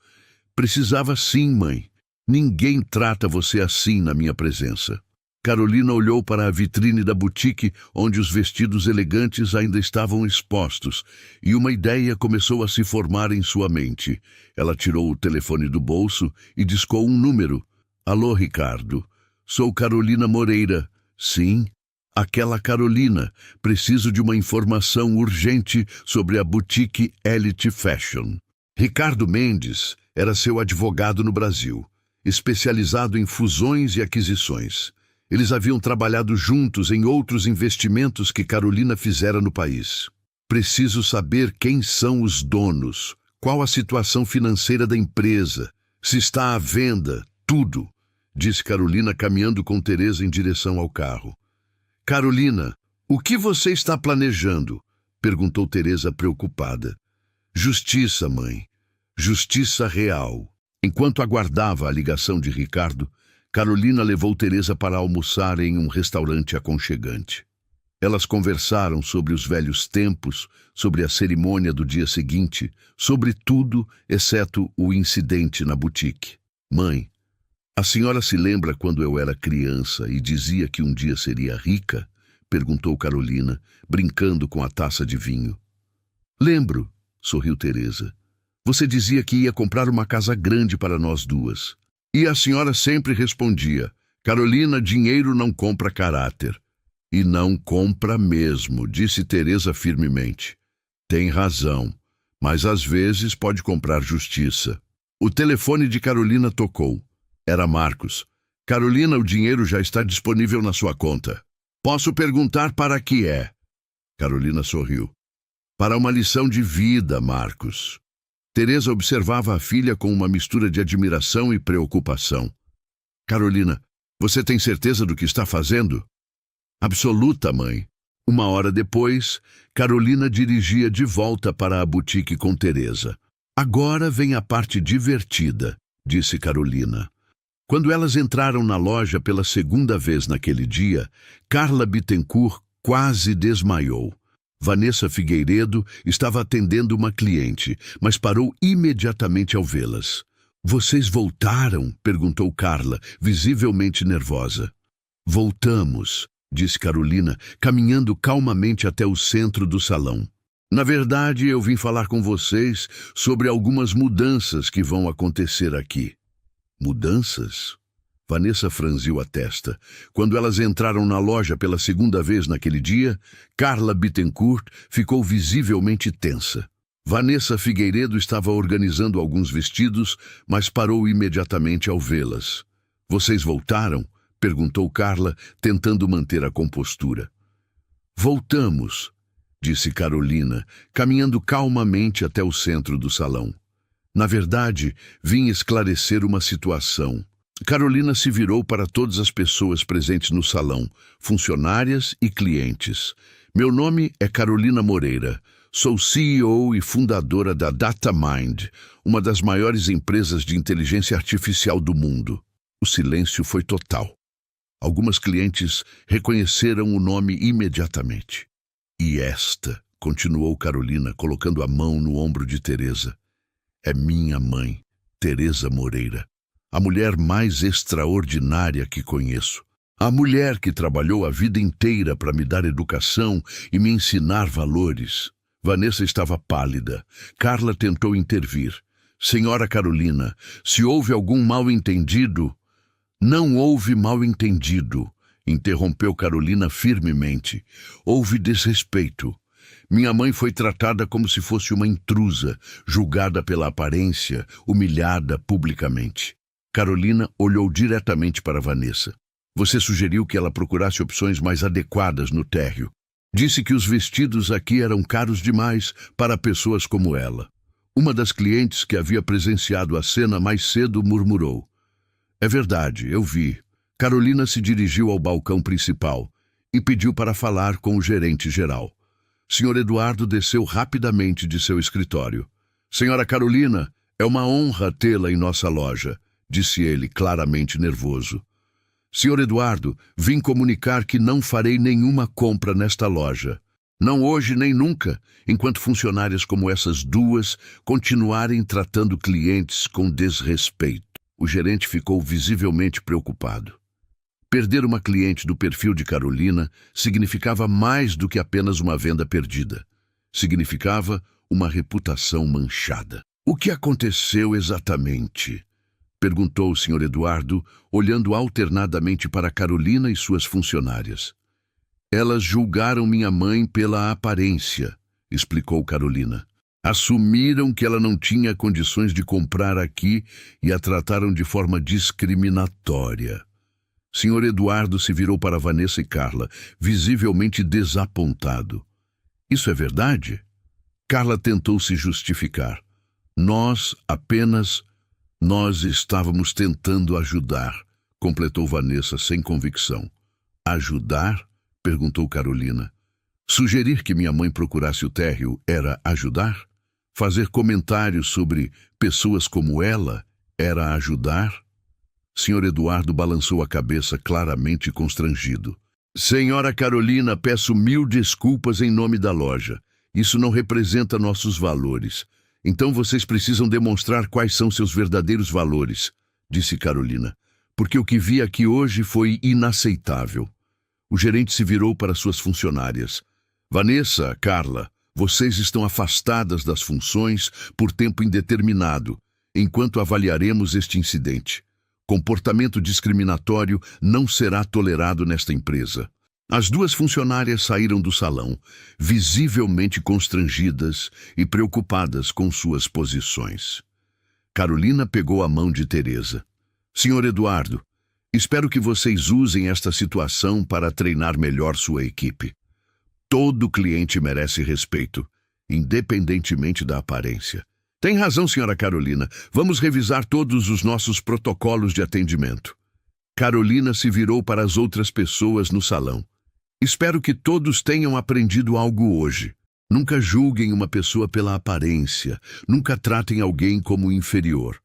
Precisava sim, mãe. Ninguém trata você assim na minha presença. Carolina olhou para a vitrine da boutique, onde os vestidos elegantes ainda estavam expostos, e uma ideia começou a se formar em sua mente. Ela tirou o telefone do bolso e discou um número. Alô, Ricardo. Sou Carolina Moreira. Sim, aquela Carolina. Preciso de uma informação urgente sobre a boutique Elite Fashion. Ricardo Mendes era seu advogado no Brasil, especializado em fusões e aquisições. Eles haviam trabalhado juntos em outros investimentos que Carolina fizera no país. Preciso saber quem são os donos, qual a situação financeira da empresa, se está à venda, tudo, disse Carolina caminhando com Teresa em direção ao carro. Carolina, o que você está planejando? Perguntou Teresa preocupada. Justiça, mãe. Justiça real. Enquanto aguardava a ligação de Ricardo, Carolina levou Teresa para almoçar em um restaurante aconchegante. Elas conversaram sobre os velhos tempos, sobre a cerimônia do dia seguinte, sobre tudo, exceto o incidente na boutique. Mãe, a senhora se lembra quando eu era criança e dizia que um dia seria rica? Perguntou Carolina, brincando com a taça de vinho. Lembro, sorriu Teresa. Você dizia que ia comprar uma casa grande para nós duas. E a senhora sempre respondia, Carolina, dinheiro não compra caráter. E não compra mesmo, disse Teresa firmemente. Tem razão, mas às vezes pode comprar justiça. O telefone de Carolina tocou. Era Marcos. Carolina, o dinheiro já está disponível na sua conta. Posso perguntar para que é? Carolina sorriu. Para uma lição de vida, Marcos. Teresa observava a filha com uma mistura de admiração e preocupação. Carolina, você tem certeza do que está fazendo? Absoluta, mãe. Uma hora depois, Carolina dirigia de volta para a boutique com Teresa. Agora vem a parte divertida, disse Carolina. Quando elas entraram na loja pela segunda vez naquele dia, Carla Bittencourt quase desmaiou. Vanessa Figueiredo estava atendendo uma cliente, mas parou imediatamente ao vê-las. Vocês voltaram? Perguntou Carla, visivelmente nervosa. Voltamos, disse Carolina, caminhando calmamente até o centro do salão. Na verdade, eu vim falar com vocês sobre algumas mudanças que vão acontecer aqui. Mudanças? Vanessa franziu a testa. Quando elas entraram na loja pela segunda vez naquele dia, Carla Bittencourt ficou visivelmente tensa. Vanessa Figueiredo estava organizando alguns vestidos, mas parou imediatamente ao vê-las. Vocês voltaram? Perguntou Carla, tentando manter a compostura. Voltamos, disse Carolina, caminhando calmamente até o centro do salão. Na verdade, vim esclarecer uma situação. Carolina se virou para todas as pessoas presentes no salão, funcionárias e clientes. Meu nome é Carolina Moreira. Sou CEO e fundadora da DataMind, uma das maiores empresas de inteligência artificial do mundo. O silêncio foi total. Algumas clientes reconheceram o nome imediatamente. E esta, continuou Carolina, colocando a mão no ombro de Teresa, é minha mãe, Teresa Moreira. A mulher mais extraordinária que conheço. A mulher que trabalhou a vida inteira para me dar educação e me ensinar valores. Vanessa estava pálida. Carla tentou intervir. Senhora Carolina, se houve algum mal-entendido... Não houve mal-entendido, interrompeu Carolina firmemente. Houve desrespeito. Minha mãe foi tratada como se fosse uma intrusa, julgada pela aparência, humilhada publicamente. Carolina olhou diretamente para Vanessa. Você sugeriu que ela procurasse opções mais adequadas no térreo. Disse que os vestidos aqui eram caros demais para pessoas como ela. Uma das clientes que havia presenciado a cena mais cedo murmurou. É verdade, eu vi. Carolina se dirigiu ao balcão principal e pediu para falar com o gerente geral. Sr. Eduardo desceu rapidamente de seu escritório. Senhora Carolina, é uma honra tê-la em nossa loja, disse ele, claramente nervoso. Sr. Eduardo, vim comunicar que não farei nenhuma compra nesta loja. Não hoje nem nunca, enquanto funcionárias como essas duas continuarem tratando clientes com desrespeito. O gerente ficou visivelmente preocupado. Perder uma cliente do perfil de Carolina significava mais do que apenas uma venda perdida. Significava uma reputação manchada. O que aconteceu exatamente? Perguntou o Sr. Eduardo, olhando alternadamente para Carolina e suas funcionárias. Elas julgaram minha mãe pela aparência, explicou Carolina. Assumiram que ela não tinha condições de comprar aqui e a trataram de forma discriminatória. Sr. Eduardo se virou para Vanessa e Carla, visivelmente desapontado. Isso é verdade? Carla tentou se justificar. Nós estávamos tentando ajudar, completou Vanessa sem convicção. Ajudar? Perguntou Carolina. Sugerir que minha mãe procurasse o térreo era ajudar? Fazer comentários sobre pessoas como ela era ajudar? Sr. Eduardo balançou a cabeça claramente constrangido. Senhora Carolina, peço 1000 desculpas em nome da loja. Isso não representa nossos valores. Então vocês precisam demonstrar quais são seus verdadeiros valores, disse Carolina, porque o que vi aqui hoje foi inaceitável. O gerente se virou para suas funcionárias. Vanessa, Carla, vocês estão afastadas das funções por tempo indeterminado, enquanto avaliaremos este incidente. Comportamento discriminatório não será tolerado nesta empresa. As duas funcionárias saíram do salão, visivelmente constrangidas e preocupadas com suas posições. Carolina pegou a mão de Teresa. Sr. Eduardo, espero que vocês usem esta situação para treinar melhor sua equipe. Todo cliente merece respeito, independentemente da aparência. Tem razão, senhora Carolina. Vamos revisar todos os nossos protocolos de atendimento. Carolina se virou para as outras pessoas no salão. Espero que todos tenham aprendido algo hoje. Nunca julguem uma pessoa pela aparência. Nunca tratem alguém como inferior.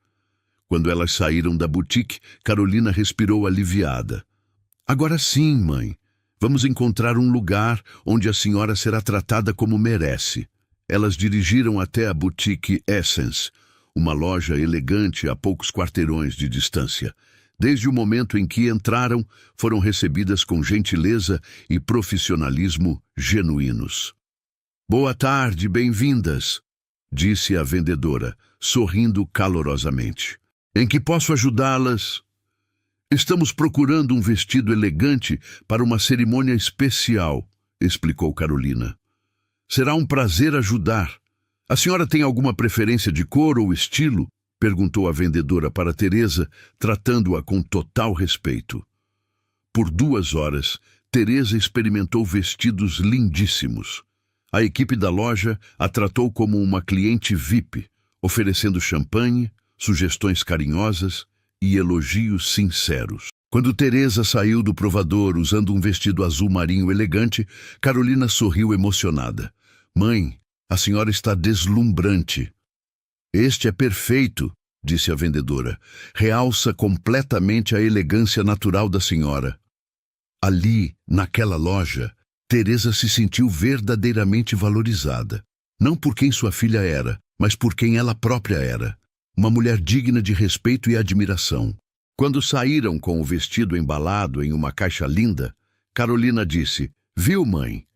Quando elas saíram da boutique, Carolina respirou aliviada. Agora sim, mãe. Vamos encontrar um lugar onde a senhora será tratada como merece. Elas dirigiram até a boutique Essence, uma loja elegante a poucos quarteirões de distância. Desde o momento em que entraram, foram recebidas com gentileza e profissionalismo genuínos. Boa tarde, bem-vindas, disse a vendedora, sorrindo calorosamente. Em que posso ajudá-las? Estamos procurando um vestido elegante para uma cerimônia especial, explicou Carolina. Será um prazer ajudar. A senhora tem alguma preferência de cor ou estilo? Perguntou a vendedora para Teresa, tratando-a com total respeito. Por 2 horas, Teresa experimentou vestidos lindíssimos. A equipe da loja a tratou como uma cliente VIP, oferecendo champanhe, sugestões carinhosas e elogios sinceros. Quando Teresa saiu do provador usando um vestido azul marinho elegante, Carolina sorriu emocionada. Mãe, a senhora está deslumbrante. Este é perfeito, disse a vendedora. Realça completamente a elegância natural da senhora. Ali, naquela loja, Teresa se sentiu verdadeiramente valorizada. Não por quem sua filha era, mas por quem ela própria era. Uma mulher digna de respeito e admiração. Quando saíram com o vestido embalado em uma caixa linda, Carolina disse, viu, mãe?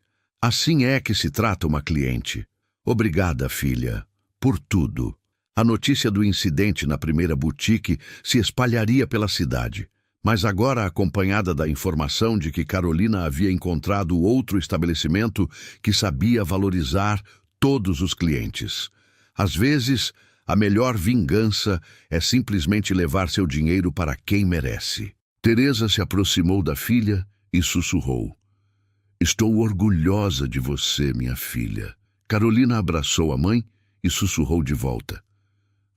Assim é que se trata uma cliente. Obrigada, filha, por tudo. A notícia do incidente na primeira boutique se espalharia pela cidade, mas agora acompanhada da informação de que Carolina havia encontrado outro estabelecimento que sabia valorizar todos os clientes. Às vezes, a melhor vingança é simplesmente levar seu dinheiro para quem merece. Teresa se aproximou da filha e sussurrou. Estou orgulhosa de você, minha filha. Carolina abraçou a mãe e sussurrou de volta.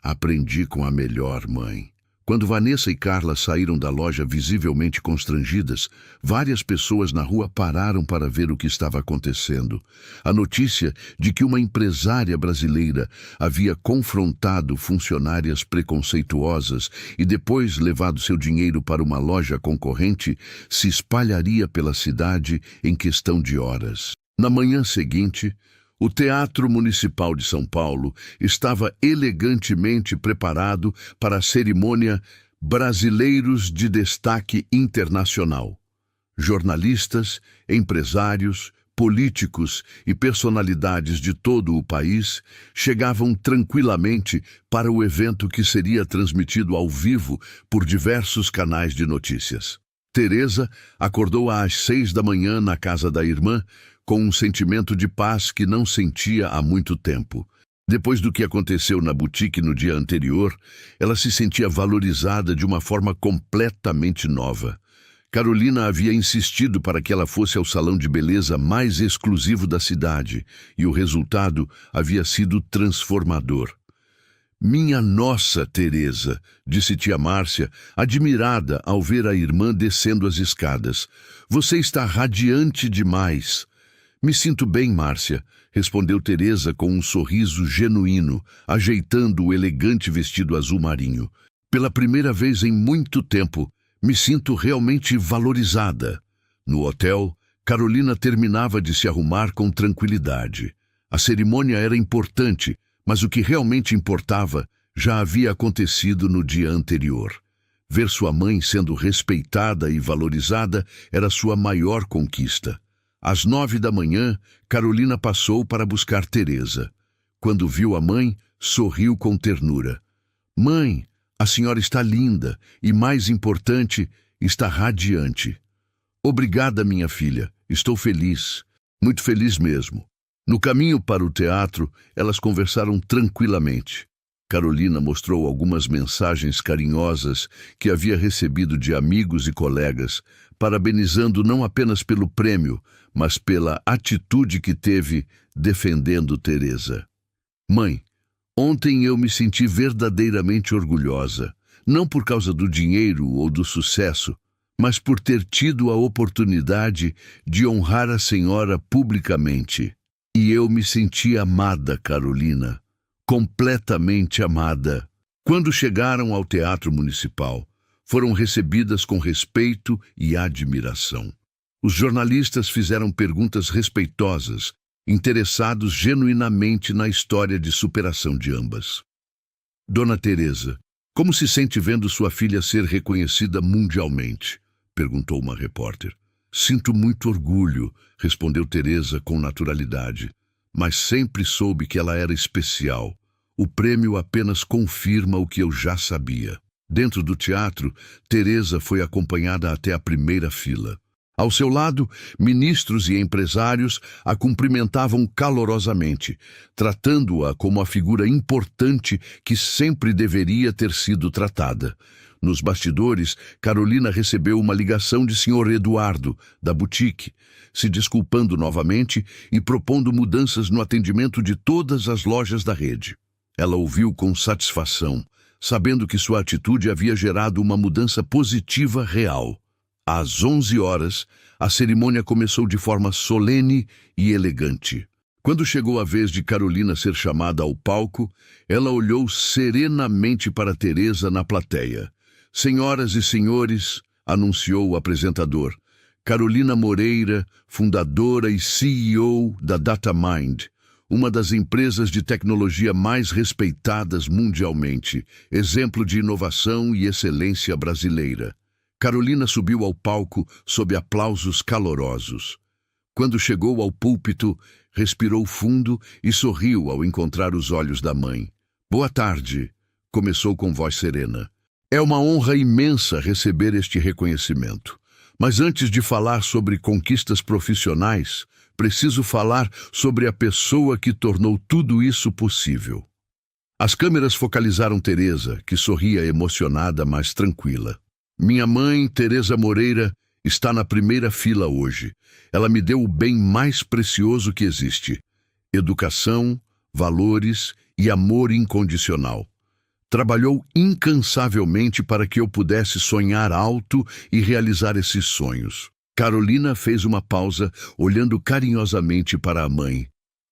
Aprendi com a melhor mãe. Quando Vanessa e Carla saíram da loja visivelmente constrangidas, várias pessoas na rua pararam para ver o que estava acontecendo. A notícia de que uma empresária brasileira havia confrontado funcionárias preconceituosas e depois levado seu dinheiro para uma loja concorrente se espalharia pela cidade em questão de horas. Na manhã seguinte, o Teatro Municipal de São Paulo estava elegantemente preparado para a cerimônia Brasileiros de Destaque Internacional. Jornalistas, empresários, políticos e personalidades de todo o país chegavam tranquilamente para o evento que seria transmitido ao vivo por diversos canais de notícias. Teresa acordou às 6 da manhã na casa da irmã, com um sentimento de paz que não sentia há muito tempo. Depois do que aconteceu na boutique no dia anterior, ela se sentia valorizada de uma forma completamente nova. Carolina havia insistido para que ela fosse ao salão de beleza mais exclusivo da cidade, e o resultado havia sido transformador. "Minha nossa, Teresa", disse tia Márcia, admirada ao ver a irmã descendo as escadas. "Você está radiante demais." "Me sinto bem, Márcia", respondeu Teresa com um sorriso genuíno, ajeitando o elegante vestido azul marinho. "Pela primeira vez em muito tempo, me sinto realmente valorizada." No hotel, Carolina terminava de se arrumar com tranquilidade. A cerimônia era importante, mas o que realmente importava já havia acontecido no dia anterior. Ver sua mãe sendo respeitada e valorizada era sua maior conquista. Às 9 da manhã, Carolina passou para buscar Teresa. Quando viu a mãe, sorriu com ternura. "Mãe, a senhora está linda e, mais importante, está radiante." "Obrigada, minha filha. Estou feliz. Muito feliz mesmo." No caminho para o teatro, elas conversaram tranquilamente. Carolina mostrou algumas mensagens carinhosas que havia recebido de amigos e colegas, parabenizando não apenas pelo prêmio, mas pela atitude que teve defendendo Teresa. "Mãe, ontem eu me senti verdadeiramente orgulhosa, não por causa do dinheiro ou do sucesso, mas por ter tido a oportunidade de honrar a senhora publicamente. E eu me senti amada, Carolina, completamente amada." Quando chegaram ao Teatro Municipal, foram recebidas com respeito e admiração. Os jornalistas fizeram perguntas respeitosas, interessados genuinamente na história de superação de ambas. "Dona Teresa, como se sente vendo sua filha ser reconhecida mundialmente?" perguntou uma repórter. "Sinto muito orgulho", respondeu Teresa com naturalidade. "Mas sempre soube que ela era especial. O prêmio apenas confirma o que eu já sabia." Dentro do teatro, Teresa foi acompanhada até a primeira fila. Ao seu lado, ministros e empresários a cumprimentavam calorosamente, tratando-a como a figura importante que sempre deveria ter sido tratada. Nos bastidores, Carolina recebeu uma ligação de Sr. Eduardo, da boutique, se desculpando novamente e propondo mudanças no atendimento de todas as lojas da rede. Ela ouviu com satisfação, sabendo que sua atitude havia gerado uma mudança positiva real. Às 11 horas, a cerimônia começou de forma solene e elegante. Quando chegou a vez de Carolina ser chamada ao palco, ela olhou serenamente para Teresa na plateia. "Senhoras e senhores", anunciou o apresentador, "Carolina Moreira, fundadora e CEO da DataMind, uma das empresas de tecnologia mais respeitadas mundialmente, exemplo de inovação e excelência brasileira." Carolina subiu ao palco sob aplausos calorosos. Quando chegou ao púlpito, respirou fundo e sorriu ao encontrar os olhos da mãe. "Boa tarde", começou com voz serena. "É uma honra imensa receber este reconhecimento. Mas antes de falar sobre conquistas profissionais, preciso falar sobre a pessoa que tornou tudo isso possível." As câmeras focalizaram Teresa, que sorria emocionada, mas tranquila. "Minha mãe, Teresa Moreira, está na primeira fila hoje. Ela me deu o bem mais precioso que existe: educação, valores e amor incondicional. Trabalhou incansavelmente para que eu pudesse sonhar alto e realizar esses sonhos. Carolina fez uma pausa, olhando carinhosamente para a mãe.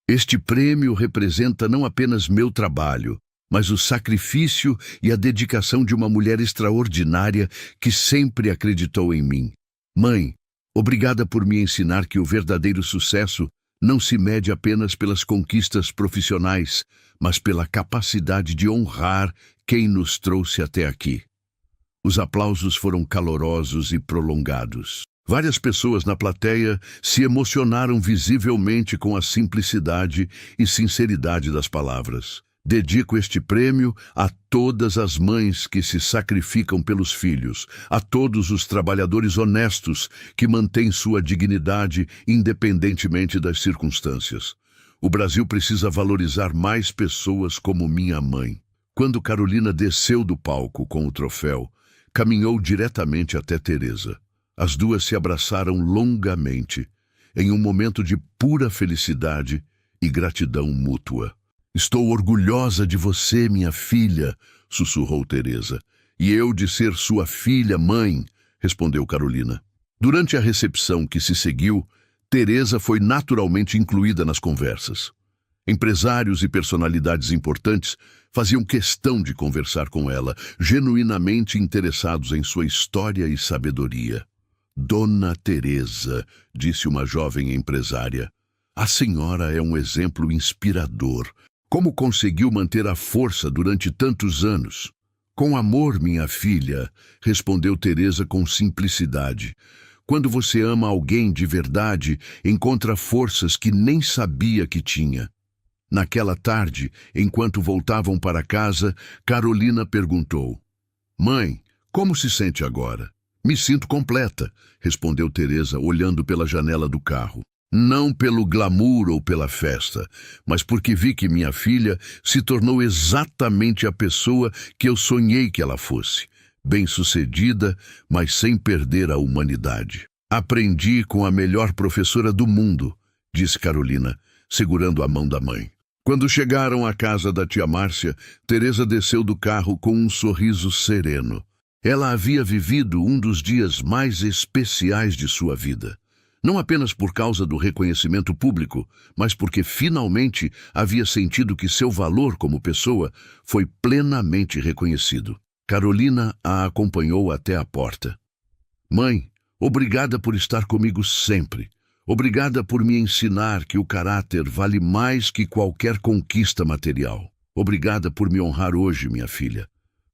Este prêmio representa não apenas meu trabalho, mas o sacrifício e a dedicação de uma mulher extraordinária que sempre acreditou em mim. Mãe, obrigada por me ensinar que o verdadeiro sucesso não se mede apenas pelas conquistas profissionais, mas pela capacidade de honrar quem nos trouxe até aqui. Os aplausos foram calorosos e prolongados. Várias pessoas na plateia se emocionaram visivelmente com a simplicidade e sinceridade das palavras. Dedico este prêmio a todas as mães que se sacrificam pelos filhos, a todos os trabalhadores honestos que mantêm sua dignidade independentemente das circunstâncias. O Brasil precisa valorizar mais pessoas como minha mãe. Quando Carolina desceu do palco com o troféu, caminhou diretamente até Teresa. As duas se abraçaram longamente, em um momento de pura felicidade e gratidão mútua. Estou orgulhosa de você, minha filha, sussurrou Teresa. E eu de ser sua filha, mãe, respondeu Carolina. Durante a recepção que se seguiu, Teresa foi naturalmente incluída nas conversas. Empresários e personalidades importantes faziam questão de conversar com ela, genuinamente interessados em sua história e sabedoria. Dona Teresa, disse uma jovem empresária, a senhora é um exemplo inspirador. Como conseguiu manter a força durante tantos anos? Com amor, minha filha, respondeu Teresa com simplicidade. Quando você ama alguém de verdade, encontra forças que nem sabia que tinha. Naquela tarde, enquanto voltavam para casa, Carolina perguntou: Mãe, como se sente agora? Me sinto completa, respondeu Teresa, olhando pela janela do carro. Não pelo glamour ou pela festa, mas porque vi que minha filha se tornou exatamente a pessoa que eu sonhei que ela fosse. Bem-sucedida, mas sem perder a humanidade. Aprendi com a melhor professora do mundo, disse Carolina, segurando a mão da mãe. Quando chegaram à casa da tia Márcia, Teresa desceu do carro com um sorriso sereno. Ela havia vivido um dos dias mais especiais de sua vida. Não apenas por causa do reconhecimento público, mas porque finalmente havia sentido que seu valor como pessoa foi plenamente reconhecido. Carolina a acompanhou até a porta. Mãe, obrigada por estar comigo sempre. Obrigada por me ensinar que o caráter vale mais que qualquer conquista material. Obrigada por me honrar hoje, minha filha.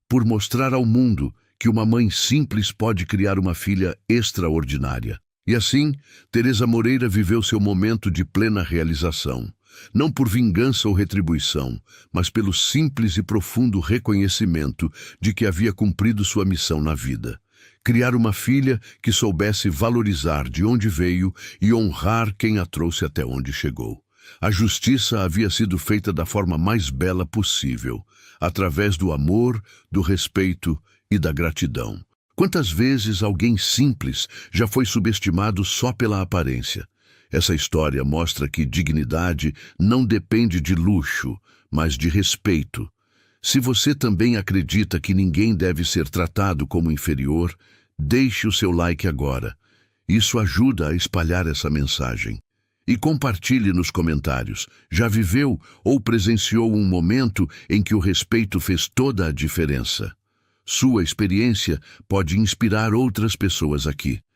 Por mostrar ao mundo que uma mãe simples pode criar uma filha extraordinária. E assim, Teresa Moreira viveu seu momento de plena realização, não por vingança ou retribuição, mas pelo simples e profundo reconhecimento de que havia cumprido sua missão na vida. Criar uma filha que soubesse valorizar de onde veio e honrar quem a trouxe até onde chegou. A justiça havia sido feita da forma mais bela possível, através do amor, do respeito e da gratidão. Quantas vezes alguém simples já foi subestimado só pela aparência? Essa história mostra que dignidade não depende de luxo, mas de respeito. Se você também acredita que ninguém deve ser tratado como inferior, deixe o seu like agora. Isso ajuda a espalhar essa mensagem. E compartilhe nos comentários. Já viveu ou presenciou um momento em que o respeito fez toda a diferença? Sua experiência pode inspirar outras pessoas aqui.